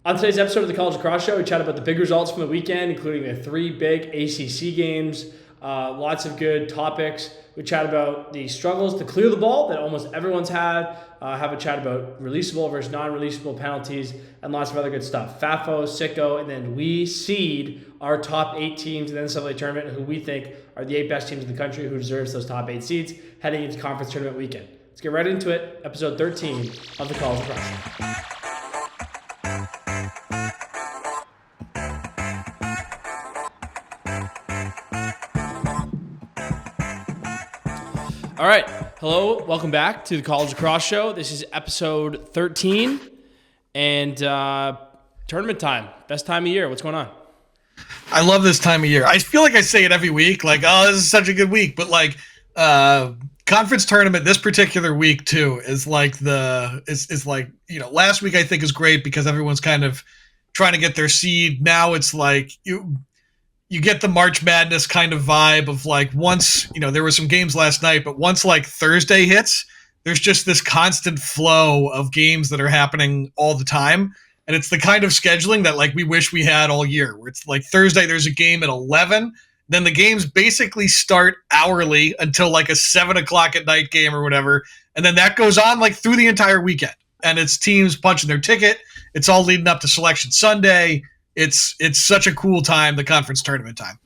On today's episode of the College Lacrosse Show, we chat about the big results from the weekend, including the 3 big ACC games. Lots of good topics. We chat about the struggles to clear the ball that almost everyone's had. Have a chat about releasable versus non-releasable penalties, and lots of other good stuff. FAFO, Sicko, and then we seed our top 8 teams in the NCAA tournament, who we think are the 8 best teams in the country, who deserves those top 8 seeds heading into conference tournament weekend. Let's get right into it. Episode 13 of the College Lacrosse. All right. Hello. Welcome back to the College Lacrosse Show. This is episode 13 and tournament time. Best time of year. What's going on? I love this time of year. I feel like I say it every week, like, oh, this is such a good week. But like conference tournament this particular week too is like last week I think is great because everyone's kind of trying to get their seed. Now it's like you get the March Madness kind of vibe of like once, there were some games last night, but once like Thursday hits, there's just this constant flow of games that are happening all the time. And it's the kind of scheduling that like we wish we had all year, where it's like Thursday, there's a game at 11. Then the games basically start hourly until like a 7 o'clock at night game or whatever. And then that goes on like through the entire weekend. And it's teams punching their ticket. It's all leading up to Selection Sunday. It's such a cool time, the conference tournament time.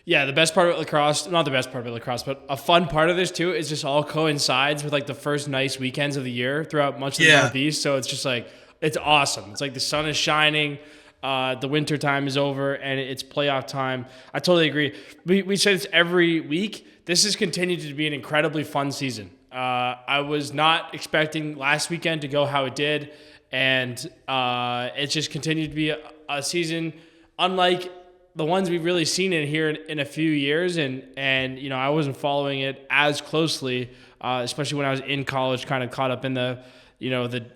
Yeah, the best part of lacrosse, not the best part of lacrosse, but a fun part of this too is just all coincides with like the first nice weekends of the year throughout much of the Northeast. So it's just like, it's awesome. It's like the sun is shining, the winter time is over, and it's playoff time. I totally agree. We say this every week. This has continued to be an incredibly fun season. I was not expecting last weekend to go how it did, and it's just continued to be a season unlike the ones we've really seen in here in a few years, and I wasn't following it as closely, especially when I was in college, kind of caught up in the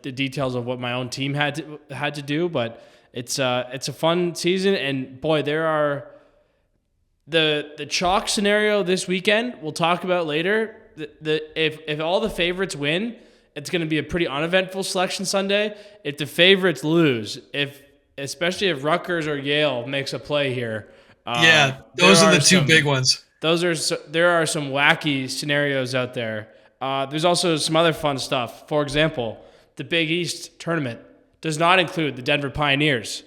details of what my own team had to do. But it's a fun season, and boy, there are the chalk scenario this weekend we'll talk about later. If all the favorites win, it's going to be a pretty uneventful Selection Sunday. If the favorites lose, especially if Rutgers or Yale makes a play here. Those are the two big ones. There are some wacky scenarios out there. There's also some other fun stuff. For example, the Big East tournament does not include the Denver Pioneers.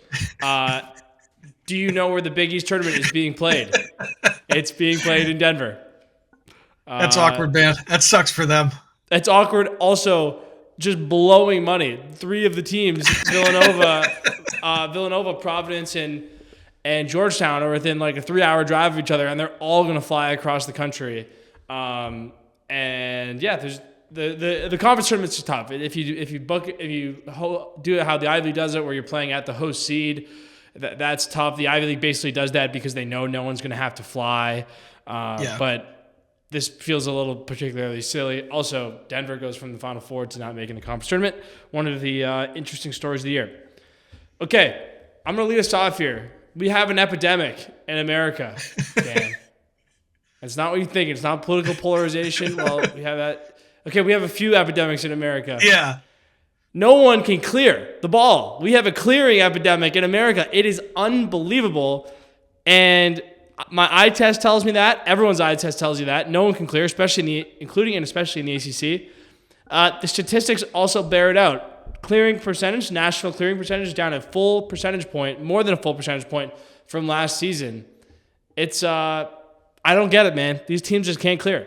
Do you know where the Big East tournament is being played? It's being played in Denver. That's awkward, man. That sucks for them. That's awkward. Also, just blowing money. 3 of the teams, Villanova, Providence, and Georgetown, are within like a 3-hour drive of each other, and they're all going to fly across the country. And yeah, there's the conference tournament's just tough. If you do it how the Ivy League does it, where you're playing at the host seed, that's tough. The Ivy League basically does that because they know no one's going to have to fly. But this feels a little particularly silly. Also, Denver goes from the Final Four to not making the conference tournament. One of the interesting stories of the year. Okay, I'm going to lead us off here. We have an epidemic in America, Dan. It's not what you think. It's not political polarization. Well, we have that. Okay, we have a few epidemics in America. Yeah. No one can clear the ball. We have a clearing epidemic in America. It is unbelievable. And my eye test tells me that. Everyone's eye test tells you that. No one can clear, including and especially in the ACC. The statistics also bear it out. Clearing percentage, national clearing percentage, is down a full percentage point, more than a full percentage point from last season. It's I don't get it, man. These teams just can't clear.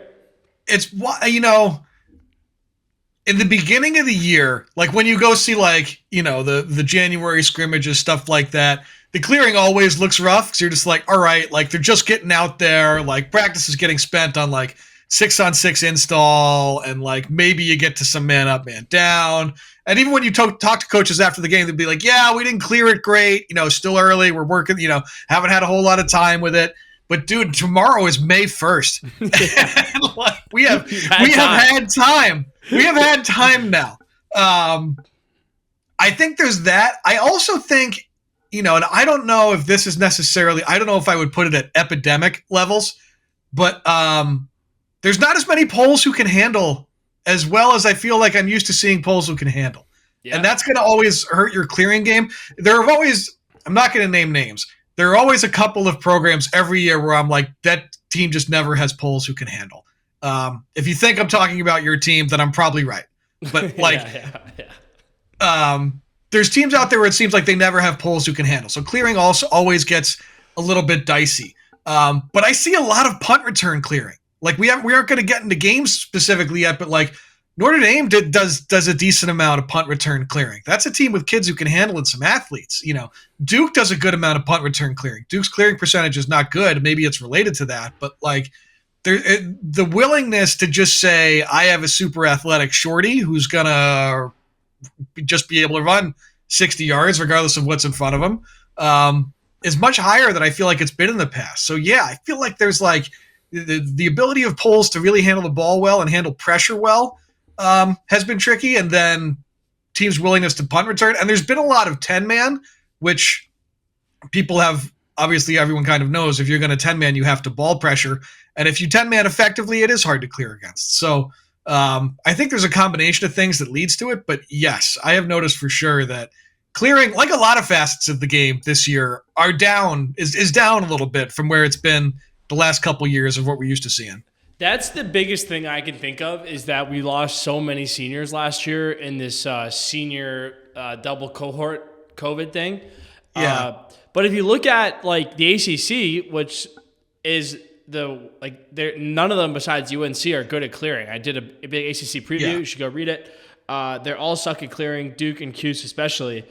It's in the beginning of the year, like when you go see like, the January scrimmages, stuff like that, the clearing always looks rough because you're just like, all right, like they're just getting out there, like practice is getting spent on like 6-on-6 install, and like maybe you get to some man up, man down. And even when you talk to coaches after the game, they'd be like, yeah, we didn't clear it great, still early, we're working, haven't had a whole lot of time with it. But dude, tomorrow is May 1st. Like, we have had time. We have had time now. I think there's that. I also think, and I don't know if this is necessarily, I don't know if I would put it at epidemic levels, but there's not as many polls who can handle as well as I feel like I'm used to seeing polls who can handle. And Yeah. that's going to always hurt your clearing game. There have always, I'm not going to name names. There are always a couple of programs every year where I'm like, that team just never has polls who can handle. If you think I'm talking about your team, then I'm probably right. But like, there's teams out there where it seems like they never have polls who can handle. So clearing also always gets a little bit dicey. But I see a lot of punt return clearing. Like we aren't going to get into games specifically yet, but like Notre Dame does a decent amount of punt return clearing. That's a team with kids who can handle and some athletes. Duke does a good amount of punt return clearing. Duke's clearing percentage is not good. Maybe it's related to that, but like the willingness to just say, I have a super athletic shorty who's going to just be able to run 60 yards regardless of what's in front of him is much higher than I feel like it's been in the past. So yeah, I feel like there's like the ability of polls to really handle the ball well and handle pressure well has been tricky. And then teams' willingness to punt return. And there's been a lot of 10-man, which people have, obviously everyone kind of knows if you're going to 10-man, you have to ball pressure. And if you 10-man effectively, it is hard to clear against. So I think there's a combination of things that leads to it. But yes, I have noticed for sure that clearing, like a lot of facets of the game this year, is down a little bit from where it's been the last couple years of what we're used to seeing. That's the biggest thing I can think of is that we lost so many seniors last year in this senior double cohort COVID thing. Yeah. But if you look at like the ACC, which is none of them besides UNC are good at clearing. I did a big ACC preview. Yeah. You should go read it. They're all suck at clearing, Duke and Cuse especially.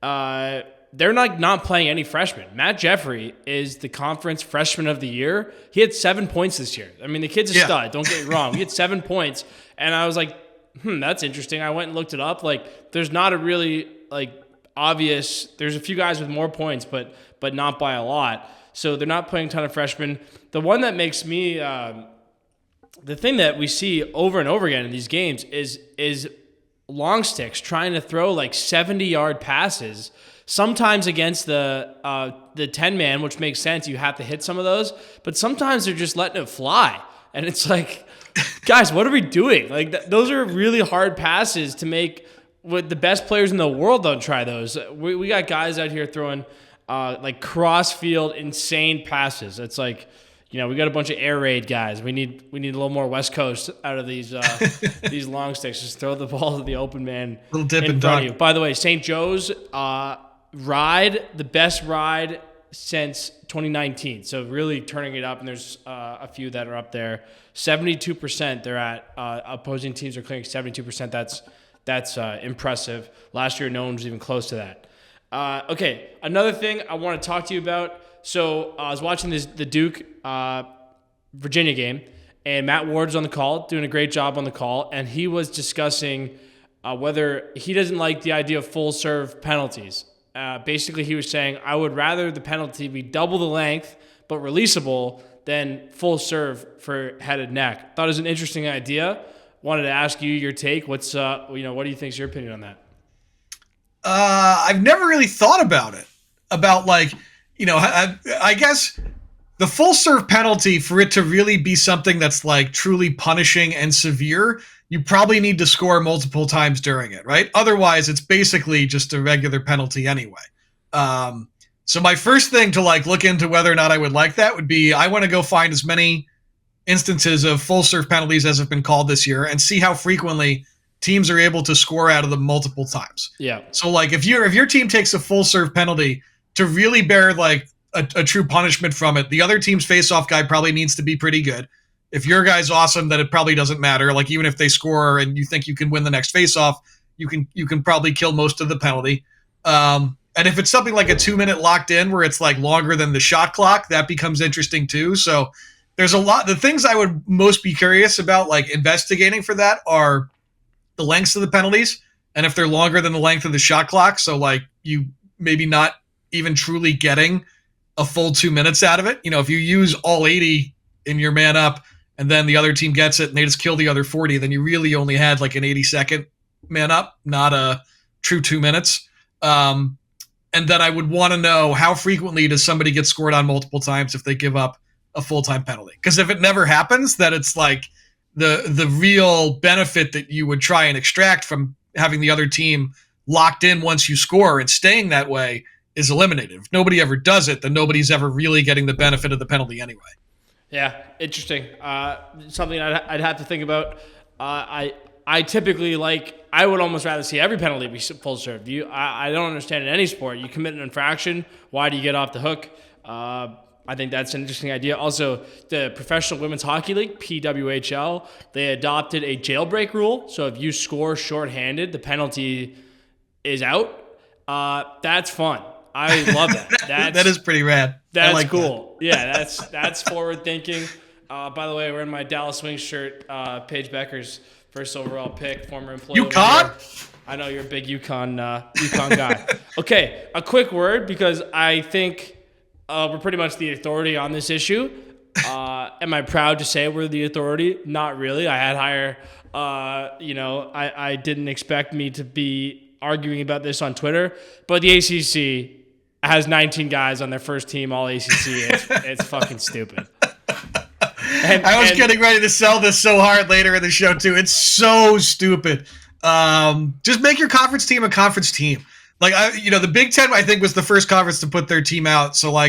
They're not playing any freshmen. Matt Jeffrey is the conference freshman of the year. He had 7 points this year. I mean, the kid's a stud. Don't get me wrong. He had 7 points. And I was like, that's interesting. I went and looked it up. Like, there's not a really, obvious. There's a few guys with more points, but not by a lot. So they're not playing a ton of freshmen. The one that makes me, the thing that we see over and over again in these games is long sticks trying to throw 70-yard passes. Sometimes against the 10-man, which makes sense. You have to hit some of those. But sometimes they're just letting it fly. And it's like, guys, what are we doing? Those are really hard passes to make. With the best players in the world don't try those. We got guys out here throwing cross-field insane passes. It's like, we got a bunch of air raid guys. We need a little more West Coast out of these these long sticks. Just throw the ball to the open man. Little dip in and front dunk. of you. By the way, St. Joe's ride, the best ride since 2019. So really turning it up, and there's a few that are up there. 72% they're at. Opposing teams are clearing 72%. That's impressive. Last year, no one was even close to that. Okay, another thing I want to talk to you about. So I was watching the Duke Virginia game, and Matt Ward's on the call, doing a great job on the call, and he was discussing whether he doesn't like the idea of full serve penalties. Basically, he was saying, I would rather the penalty be double the length but releasable than full serve for head and neck. Thought it was an interesting idea. Wanted to ask you your take. What's what do you think is your opinion on that? I've never really thought about it. About I guess the full serve penalty, for it to really be something that's truly punishing and severe, you probably need to score multiple times during it, right? Otherwise, it's basically just a regular penalty anyway. So my first thing to look into whether or not I would like that would be, I want to go find as many instances of full serve penalties as have been called this year and see how frequently teams are able to score out of them multiple times. Yeah. So if your team takes a full serve penalty, to really bear a true punishment from it, the other team's face-off guy probably needs to be pretty good. If your guy's awesome, then it probably doesn't matter. Even if they score and you think you can win the next face-off, you can probably kill most of the penalty. And if it's something like a 2-minute locked in where it's longer than the shot clock, that becomes interesting too. So there's a lot. The things I would most be curious about investigating for that are the lengths of the penalties, and if they're longer than the length of the shot clock. So you maybe not even truly getting a full 2 minutes out of it. If you use all 80 in your man up and then the other team gets it and they just kill the other 40, then you really only had an 80-second man up, not a true 2 minutes. And then I would want to know, how frequently does somebody get scored on multiple times if they give up a full-time penalty? Because if it never happens, that it's the real benefit that you would try and extract from having the other team locked in once you score and staying that way is eliminated. If nobody ever does it, then nobody's ever really getting the benefit of the penalty anyway. Yeah, interesting. Something I'd have to think about. I typically I would almost rather see every penalty be full serve. I don't understand in any sport. You commit an infraction, why do you get off the hook? I think that's an interesting idea. Also, the Professional Women's Hockey League, PWHL, they adopted a jailbreak rule. So if you score shorthanded, the penalty is out. That's fun. I love that. That is pretty rad. That's like cool. That. Yeah, that's forward thinking. By the way, we're in my Dallas Wings shirt. Paige Becker's first overall pick, former employee. UConn? I know you're a big UConn guy. Okay, a quick word because I think we're pretty much the authority on this issue. Am I proud to say we're the authority? Not really. I had higher. I didn't expect me to be arguing about this on Twitter, but the ACC has 19 guys on their first team all ACC. It's fucking stupid. I was getting ready to sell this so hard later in the show too. It's so stupid. Just make your conference team a conference team. Like the Big Ten I think was the first conference to put their team out. So I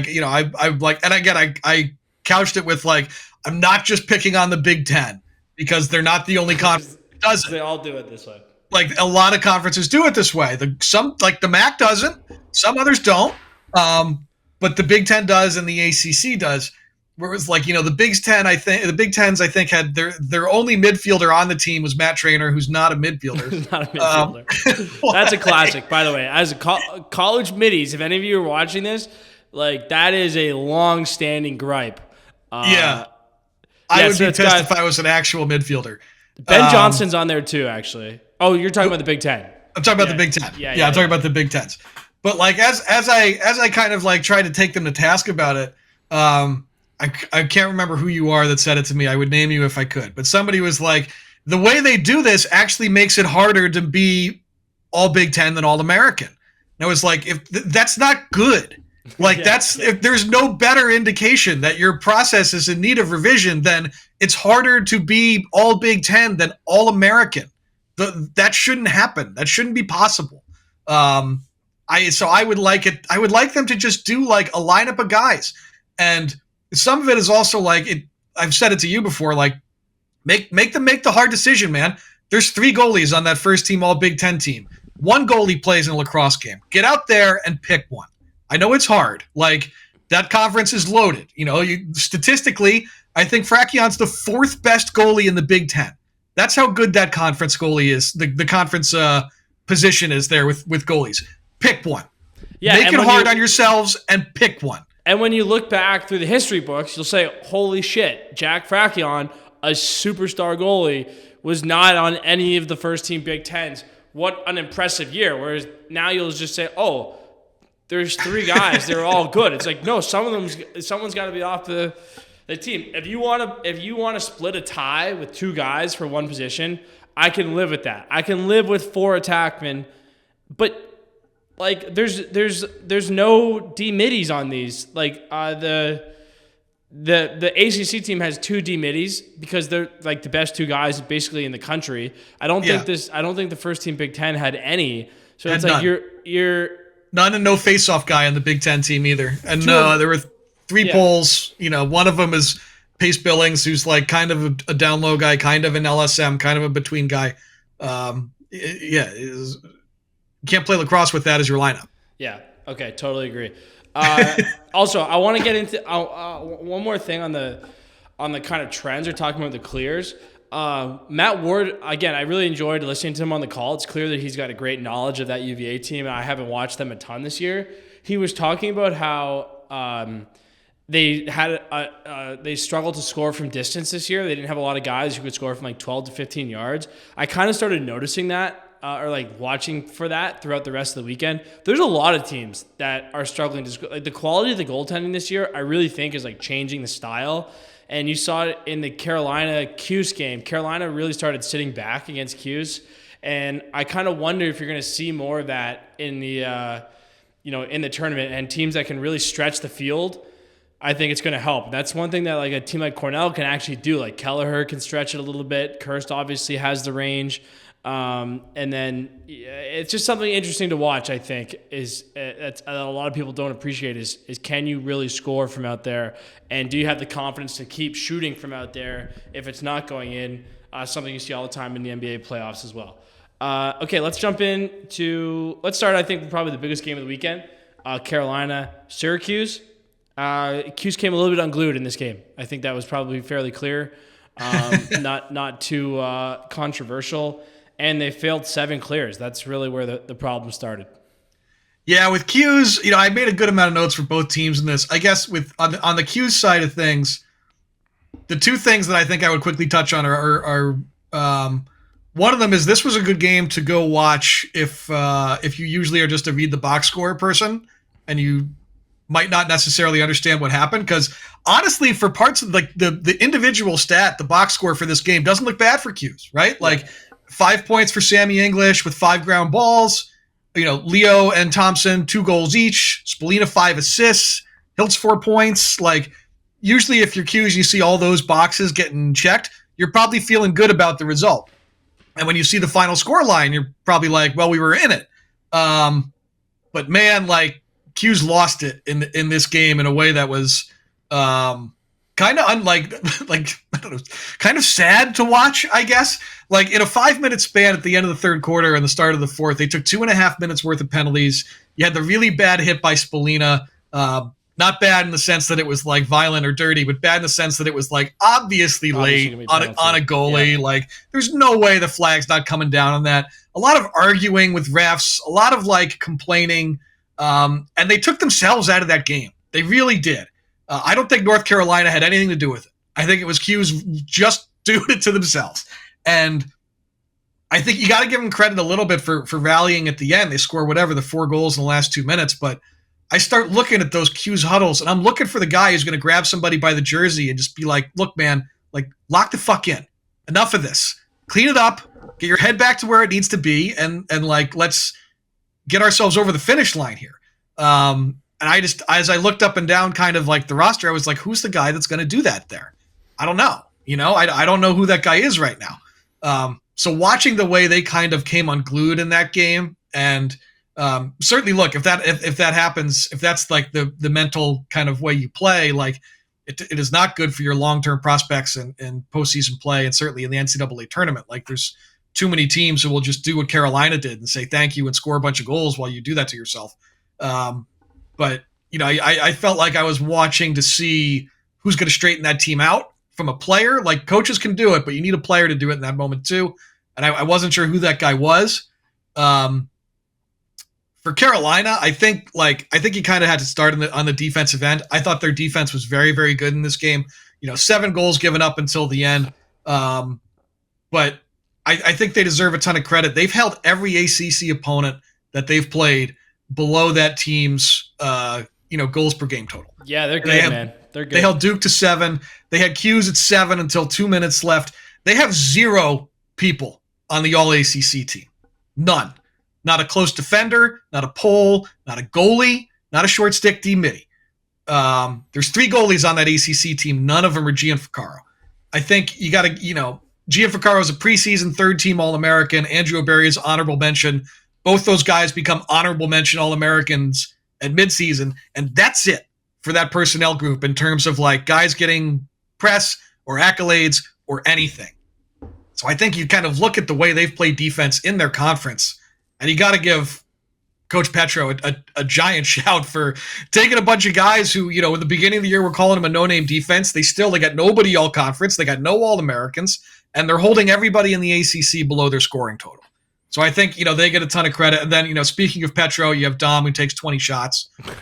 couched it with I'm not just picking on the Big Ten because they're not the only conference that does it. They all do it this way. A lot of conferences do it this way. The MAC doesn't, some others don't. But the Big Ten does and the ACC does. Whereas the Big Tens I think had their only midfielder on the team was Matt Traynor, who's not a midfielder. Not a midfielder. That's a classic, by the way. As a college middies, if any of you are watching this, that is a long-standing gripe. I would be pissed if I was an actual midfielder. Ben Johnson's on there too, actually. Oh, you're talking about the Big Ten. I'm talking about the Big Ten. I'm talking about the Big Tens. But as I kind of tried to take them to task about it, I can't remember who you are that said it to me. I would name you if I could. But somebody was like, the way they do this actually makes it harder to be all Big Ten than all American. And I was like, if that's not good. If there's no better indication that your process is in need of revision, then it's harder to be all Big Ten than all American. That shouldn't happen. That shouldn't be possible. I would like it. I would like them to just do a lineup of guys. And some of it is also I've said it to you before, make them make the hard decision, man. There's 3 goalies on that first team all Big Ten team. 1 goalie plays in a lacrosse game. Get out there and pick one. I know it's hard. That conference is loaded. Statistically, I think Frackion's the 4th best goalie in the Big Ten. That's how good that conference goalie is. The conference position is there with goalies. Pick one. Yeah, make it hard on yourselves and pick one. And when you look back through the history books, you'll say, holy shit, Jack Frackion, a superstar goalie, was not on any of the first team Big Tens. What an impressive year. Whereas now you'll just say, oh, there's 3 guys. They're all good. It's no, someone's got to be off the team. If you want to split a tie with 2 guys for one position, I can live with that. I can live with 4 attackmen, but there's no D middies on these. The ACC team has 2 D middies because they're the best 2 guys basically in the country. I don't think the first team Big Ten had any. So it's none. You're none and no face-off guy on the Big Ten team either. And there were 3 polls. One of them is Pace Billings, who's kind of a down low guy, kind of an LSM, kind of a between guy. You can't play lacrosse with that as your lineup. Yeah. Okay. Totally agree. Also, I want to get into one more thing on the kind of trends we're talking about the clears. Matt Ward, again, I really enjoyed listening to him on the call. It's clear that he's got a great knowledge of that UVA team, and I haven't watched them a ton this year. He was talking about how they struggled to score from distance this year. They didn't have a lot of guys who could score from 12 to 15 yards. I kind of started noticing that. Or watching for that throughout the rest of the weekend. There's a lot of teams that are struggling to score. The quality of the goaltending this year, I really think, is changing the style. And you saw it in the Carolina-Cuse game. Carolina really started sitting back against Cuse, and I kind of wonder if you're going to see more of that in the in the tournament, and teams that can really stretch the field. I think it's going to help. That's one thing that a team like Cornell can actually do. Kelleher can stretch it a little bit. Kirst obviously has the range. And then it's just something interesting to watch, I think, is that's a lot of people don't appreciate is can you really score from out there? And do you have the confidence to keep shooting from out there if it's not going in? Something you see all the time in the NBA playoffs as well. Okay, let's jump let's start, I think, probably the biggest game of the weekend, Carolina, Syracuse. Cuse came a little bit unglued in this game. I think that was probably fairly clear, not too controversial. And they failed 7 clears. That's really where the problem started. Yeah, with Q's, I made a good amount of notes for both teams in this. I guess on the Q's side of things, the two things that I think I would quickly touch on are one of them is this was a good game to go watch if you usually are just a read the box score person and you might not necessarily understand what happened, because honestly, for parts of the individual stat, the box score for this game doesn't look bad for Q's, right? Yeah. Like 5 points for Sammy English with 5 ground balls. Leo and Thompson, 2 goals each. Spallina, 5 assists. Hiltz, 4 points. Like, usually if you're Q's, you see all those boxes getting checked, you're probably feeling good about the result. And when you see the final score line, you're probably like, well, we were in it. But man, like, Q's lost it in this game in a way that was kind of kind of sad to watch, I guess. Like, in a 5-minute span at the end of the third quarter and the start of the fourth, they took 2.5 minutes worth of penalties. You had the really bad hit by Spallina. Not bad in the sense that it was like violent or dirty, but bad in the sense that it was like obviously late on a goalie. Yeah. Like, there's no way the flag's not coming down on that. A lot of arguing with refs, a lot of like complaining, and they took themselves out of that game. They really did. I don't think North Carolina had anything to do with it. I think it was Q's just doing it to themselves. And I think you got to give them credit a little bit for rallying at the end. They score the 4 goals in the last 2 minutes. But I start looking at those Q's huddles, and I'm looking for the guy who's going to grab somebody by the jersey and just be like, look, man, like, lock the fuck in. Enough of this. Clean it up. Get your head back to where it needs to be. And like, let's get ourselves over the finish line here. And as I looked up and down kind of like the roster, I was like, who's the guy that's going to do that there? I don't know. I don't know who that guy is right now. So watching the way they kind of came unglued in that game, and certainly look, if that happens, if that's like the mental kind of way you play, like it is not good for your long-term prospects and postseason play, and certainly in the NCAA tournament. Like, there's too many teams who will just do what Carolina did and say thank you and score a bunch of goals while you do that to yourself. But I felt like I was watching to see who's going to straighten that team out from a player. Like, coaches can do it, but you need a player to do it in that moment too. And I wasn't sure who that guy was. For Carolina, I think you kind of had to start on the defensive end. I thought their defense was very, very good in this game. 7 goals given up until the end. But I think they deserve a ton of credit. They've held every ACC opponent that they've played below that team's goals per game total. Yeah, they're good, man. They're good. They held Duke to 7. They had Q's at 7 until 2 minutes left. They have 0 people on the All-ACC team. None. Not a close defender, not a pole, not a goalie, not a short stick D-midi. There's 3 goalies on that ACC team. None of them are Gianfraccaro. I think you got to, Gianfraccaro is a preseason 3rd-team All-American. Andrew O'Barry is honorable mention. Both those guys become honorable mention All-Americans at midseason, and that's it for that personnel group in terms of like guys getting press or accolades or anything. So I think you kind of look at the way they've played defense in their conference, and you got to give Coach Petro a giant shout for taking a bunch of guys who, in the beginning of the year, we're calling them a no-name defense. They got nobody all-conference. They got no All-Americans, and they're holding everybody in the ACC below their scoring total. So I think, they get a ton of credit. And then, speaking of Petro, you have Dom, who takes 20 shots. 20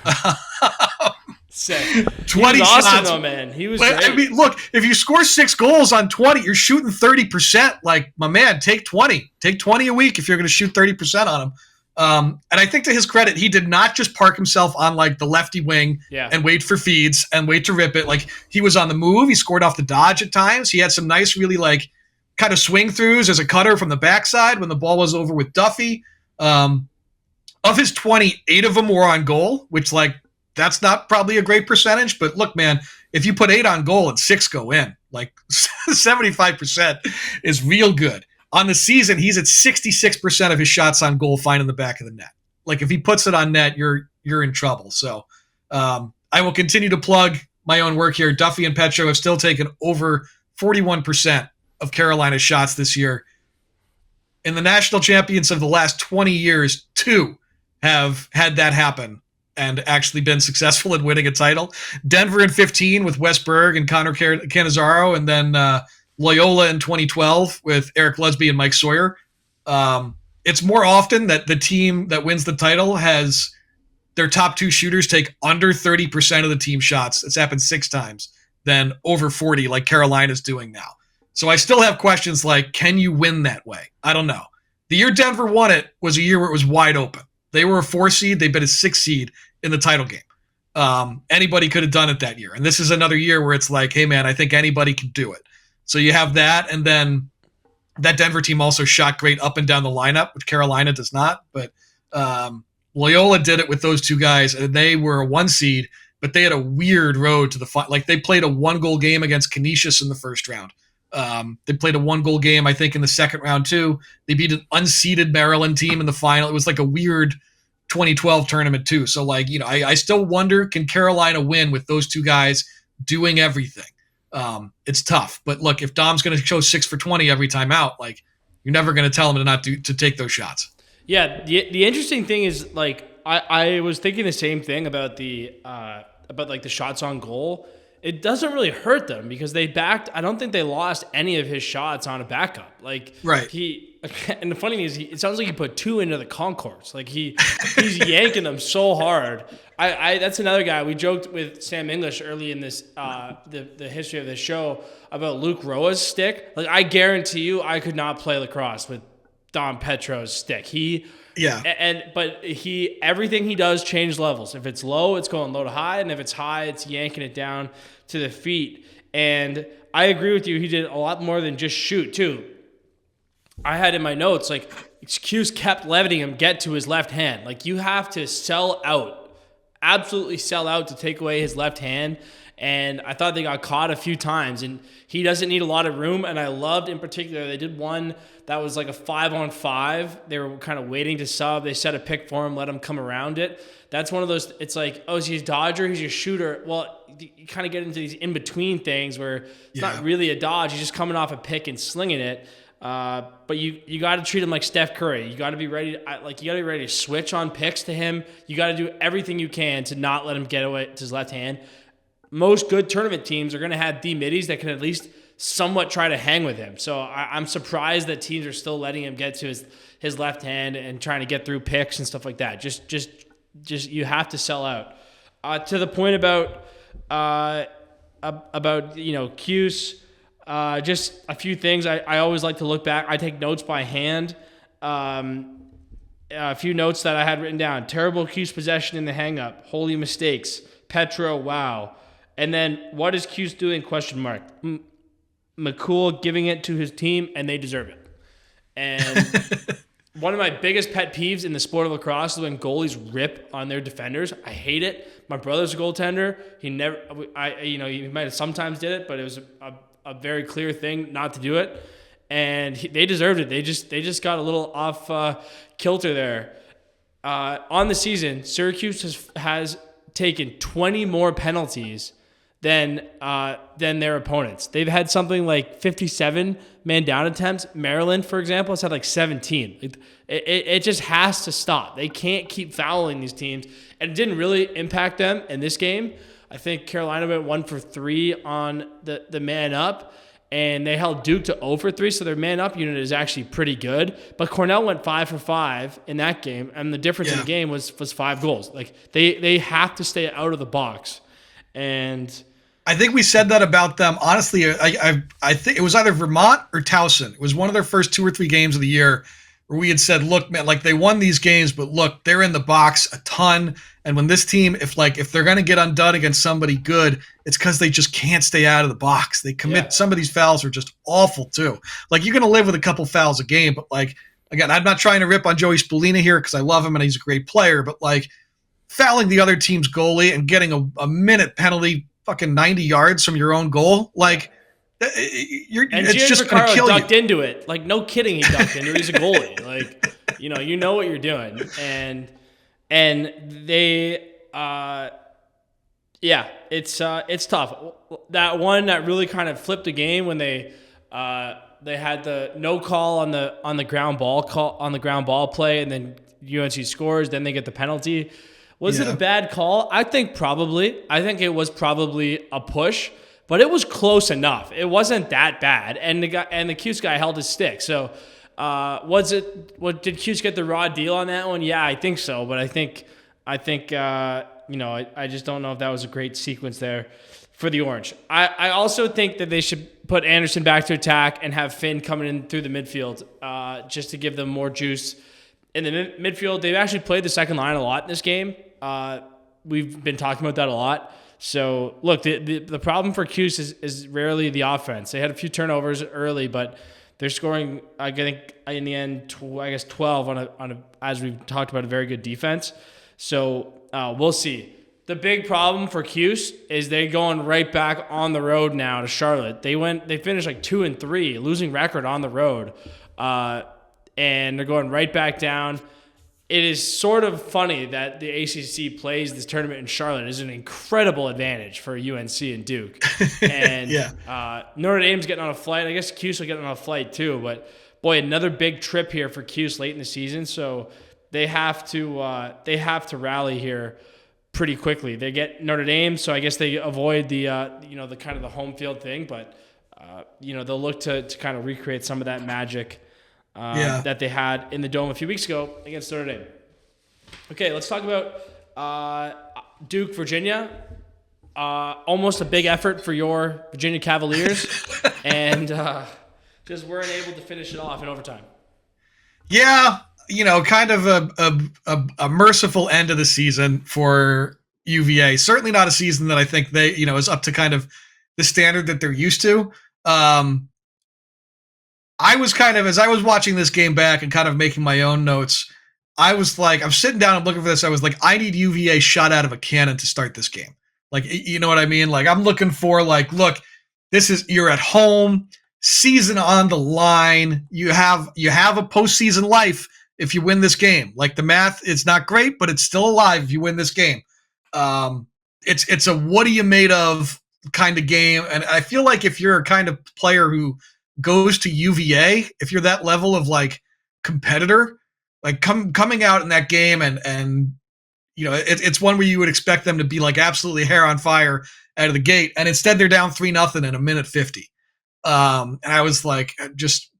he was awesome, shots. Though, man. He was great. I mean, look, if you score 6 goals on 20, you're shooting 30%. Like, my man, take 20. Take 20 a week if you're going to shoot 30% on him. And I think to his credit, he did not just park himself on like the lefty wing and wait for feeds and wait to rip it. Like, he was on the move. He scored off the dodge at times. He had some nice, really like kind of swing throughs as a cutter from the backside when the ball was over with Duffy. Of his 20, 8 of them were on goal, which like that's not probably a great percentage. But look, man, if you put 8 on goal and 6 go in, like 75% is real good. on the season, he's at 66% of his shots on goal finding the back of the net. Like if he puts it on net, you're in trouble. So I will continue to plug my own work here. Duffy and Petro have still taken over 41% of Carolina's shots this year. In the national champions of the last 20 years, 2 have had that happen and actually been successful in winning a title. Denver in 15 with Wes Berg and Connor Cannizzaro, and then Loyola in 2012 with Eric Lusby and Mike Sawyer. It's more often that the team that wins the title has their top 2 shooters take under 30% of the team shots. It's happened 6 times, than over 40 like Carolina's doing now. So I still have questions like, can you win that way? I don't know. The year Denver won it was a year where it was wide open. They were a 4 seed. They've been a 6 seed in the title game. Anybody could have done it that year. And this is another year where it's like, hey, man, I think anybody can do it. So you have that. And then that Denver team also shot great up and down the lineup, which Carolina does not. But Loyola did it with those 2 guys, and they were a 1 seed, but they had a weird road to the final. Like they played a 1-goal game against Canisius in the first round. They played a 1-goal game, I think, in the second round too. They beat an unseeded Maryland team in the final. It was like a weird 2012 tournament too. So like, I still wonder, can Carolina win with those 2 guys doing everything? It's tough, but look, if Dom's going to show 6 for 20 every time out, like you're never going to tell him to take those shots. Yeah. The interesting thing is like, I was thinking the same thing about the shots on goal. It doesn't really hurt them because I don't think they lost any of his shots on a backup. Like right. And the funny thing is, it sounds like he put 2 into the concourse. Like he's yanking them so hard. That's another guy. We joked with Sam English early in this, the history of this show about Luke Roa's stick. Like I guarantee you, I could not play lacrosse with Dom Petro's stick. But everything he does changes levels. If it's low, it's going low to high, and if it's high, it's yanking it down to the feet. And I agree with you. He did a lot more than just shoot too. I had in my notes like Cuse kept letting him get to his left hand. Like you have to sell out, absolutely sell out to take away his left hand. And I thought they got caught a few times, and he doesn't need a lot of room. And I loved in particular, they did one that was like a 5-on-5. They were kind of waiting to sub. They set a pick for him, let him come around it. That's one of those, it's like, oh, is he a dodger? He's your shooter. Well, you kind of get into these in-between things where it's not really a dodge. He's just coming off a pick and slinging it. But you got to treat him like Steph Curry. You got to be ready. To switch on picks to him. You got to do everything you can to not let him get away to his left hand. Most good tournament teams are going to have D middies that can at least somewhat try to hang with him. So I'm surprised that teams are still letting him get to his left hand and trying to get through picks and stuff like that. Just you have to sell out. To the point about Cuse. Just a few things. I always like to look back. I take notes by hand. A few notes that I had written down. Terrible Cuse possession in the hang-up. Holy mistakes. Petro, wow. And then, what is Cuse doing? Question mark. McCool giving it to his team, and they deserve it. And one of my biggest pet peeves in the sport of lacrosse is when goalies rip on their defenders. I hate it. My brother's a goaltender. He might have sometimes did it, but it was a very clear thing not to do it, and they deserved it. They just got a little off kilter there. On the season, Syracuse has taken 20 more penalties than their opponents. They've had something like 57 man down attempts. Maryland, for example, has had like 17. It just has to stop. They can't keep fouling these teams, and it didn't really impact them in this game. I think Carolina went 1 for 3 on the man up, and they held Duke to 0 for 3, so their man up unit is actually pretty good. But Cornell went 5 for 5 in that game, and the difference in the game was 5 goals. Like they have to stay out of the box, and I think we said that about them. Honestly, I think it was either Vermont or Towson. It was one of their first 2 or 3 games of the year where we had said, look, man, like they won these games, but look, they're in the box a ton. And when this team, if they're going to get undone against somebody good, it's because they just can't stay out of the box. They commit some of these fouls are just awful too. Like you're going to live with a couple fouls a game, but like, again, I'm not trying to rip on Joey Spallina here because I love him and he's a great player, but like fouling the other team's goalie and getting a minute penalty fucking 90 yards from your own goal, like And it's just going to Giancarlo kill ducked you. into it. Like, no kidding, he ducked into it. He's a goalie. Like, you know what you're doing. And they, yeah, it's tough. That one that really kind of flipped the game when they had the no call on the ground ball play, and then UNC scores. Then they get the penalty. Was it a bad call? I think it was probably a push, but it was close enough. It wasn't that bad, and the Cuse guy held his stick. So, did Cuse get the raw deal on that one? Yeah, I think so. But I think I just don't know if that was a great sequence there for the Orange. I also think that they should put Anderson back to attack and have Finn coming in through the midfield, just to give them more juice in the midfield. They've actually played the second line a lot in this game. We've been talking about that a lot. So, look, the problem for Cuse is rarely the offense. They had a few turnovers early, but they're scoring, I think, in the end, 12 on a as we've talked about, a very good defense. So, we'll see. The big problem for Cuse is they're going right back on the road now to Charlotte. They finished like 2-3, losing record on the road. And they're going right back down. It is sort of funny that the ACC plays this tournament in Charlotte. It is an incredible advantage for UNC and Duke. And Notre Dame's getting on a flight. I guess Cuse will get on a flight too. But boy, another big trip here for Cuse late in the season. So they have to rally here pretty quickly. They get Notre Dame, so I guess they avoid the the kind of the home field thing. But they'll look to kind of recreate some of that magic that they had in the Dome a few weeks ago against Notre Dame. Okay, let's talk about Duke, Virginia. Almost a big effort for your Virginia Cavaliers, and just weren't able to finish it off in overtime. Yeah, kind of a merciful end of the season for UVA. Certainly not a season that I think they, is up to kind of the standard that they're used to. I was as I was watching this game back and kind of making my own notes, I was like, I'm sitting down and looking for this. I was like, I need UVA shot out of a cannon to start this game. Like, you know what I mean? Like, I'm looking for look, you're at home, season on the line. You have a postseason life if you win this game. Like, the math is not great, but it's still alive if you win this game. It's a what are you made of kind of game. And I feel like if you're a kind of player who goes to UVA, if you're that level of competitor, coming out in that game and it's one where you would expect them to be absolutely hair on fire out of the gate, and instead they're down 3-0 in a minute 50. And I was like, just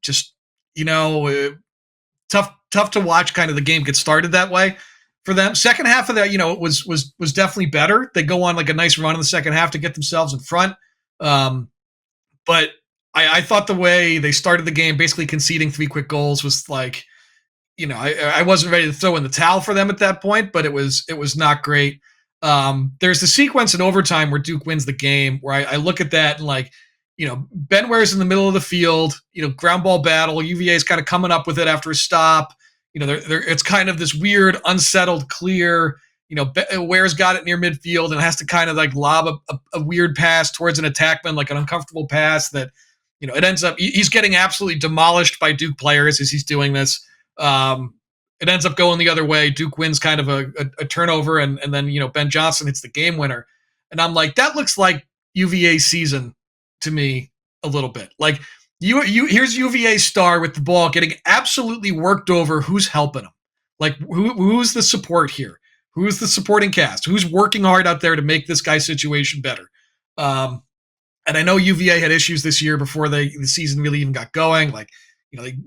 tough to watch kind of the game get started that way for them. Second half of that, it was definitely better. They go on a nice run in the second half to get themselves in front. But I thought the way they started the game, basically conceding 3 quick goals, was I wasn't ready to throw in the towel for them at that point, but it was not great. There's the sequence in overtime where Duke wins the game, where I look at that and Ben Ware's in the middle of the field, ground ball battle. UVA is kind of coming up with it after a stop. It's kind of this weird, unsettled, clear. Ware's got it near midfield and has to kind of lob a weird pass towards an attackman, an uncomfortable pass that, it ends up, he's getting absolutely demolished by Duke players as he's doing this. It ends up going the other way. Duke wins kind of a turnover, and then, Ben Johnson hits the game winner. And I'm like, that looks like UVA season to me a little bit. Here's UVA star with the ball getting absolutely worked over. Who's helping him? Who's the support here? Who's the supporting cast? Who's working hard out there to make this guy's situation better? And I know UVA had issues this year before the season really even got going.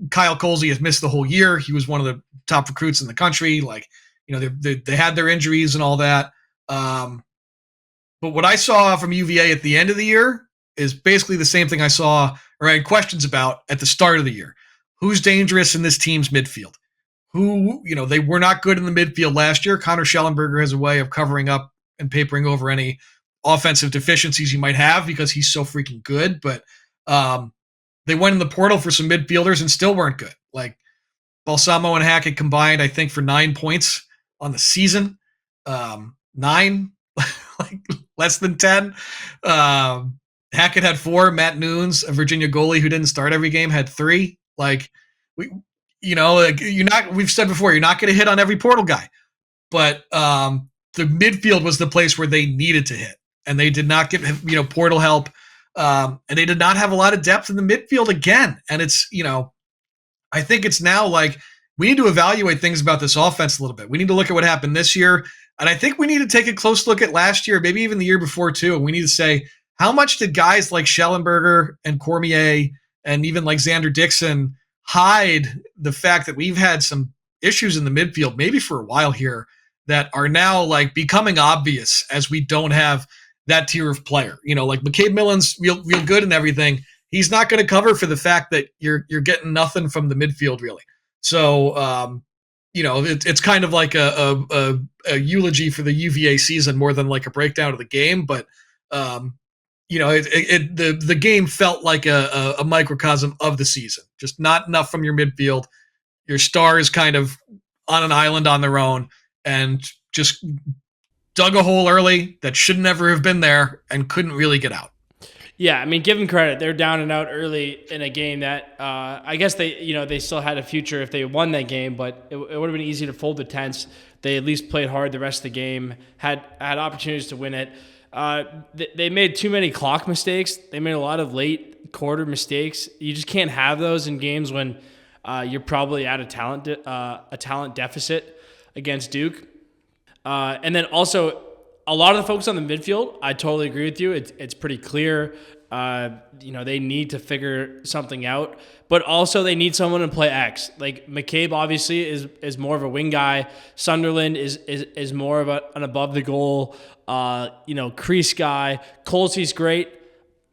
Kyle Colsey has missed the whole year. He was one of the top recruits in the country. They had their injuries and all that. But what I saw from UVA at the end of the year is basically the same thing I saw or I had questions about at the start of the year. Who's dangerous in this team's midfield? They were not good in the midfield last year. Connor Schellenberger has a way of covering up and papering over any offensive deficiencies you might have because he's so freaking good. But they went in the portal for some midfielders and still weren't good. Balsamo and Hackett combined, I think, for 9 points on the season. 9, less than 10. Hackett had 4. Matt Nunes, a Virginia goalie who didn't start every game, had 3. Like we, like you're not. We've said before, you're not going to hit on every portal guy, but the midfield was the place where they needed to hit, and they did not get portal help, and they did not have a lot of depth in the midfield again. And it's I think it's now like we need to evaluate things about this offense a little bit. We need to look at what happened this year, and I think we need to take a close look at last year, maybe even the year before too. And we need to say, how much did guys like Schellenberger and Cormier and even like Xander Dixon hide the fact that we've had some issues in the midfield, maybe for a while here, that are now like becoming obvious as we don't have that tier of player. Like McCabe Millen's real good and everything. He's not going to cover for the fact that you're getting nothing from the midfield really. So it's kind of like a eulogy for the UVA season more than like a breakdown of the game, but the game felt like a microcosm of the season. Just not enough from your midfield. Your star is kind of on an island on their own and just dug a hole early that should never have been there and couldn't really get out. Yeah, I mean, give them credit. They're down and out early in a game that I guess they still had a future if they won that game, but it would have been easy to fold the tents. They at least played hard the rest of the game, had opportunities to win it. They made too many clock mistakes. They made a lot of late quarter mistakes. You just can't have those in games when you're probably at a talent deficit against Duke. And then also a lot of the focus on the midfield, I totally agree with you. It's pretty clear. They need to figure something out, but also they need someone to play X. Like McCabe obviously is more of a wing guy. Sunderland is more of an above the goal, crease guy. Colsey's great.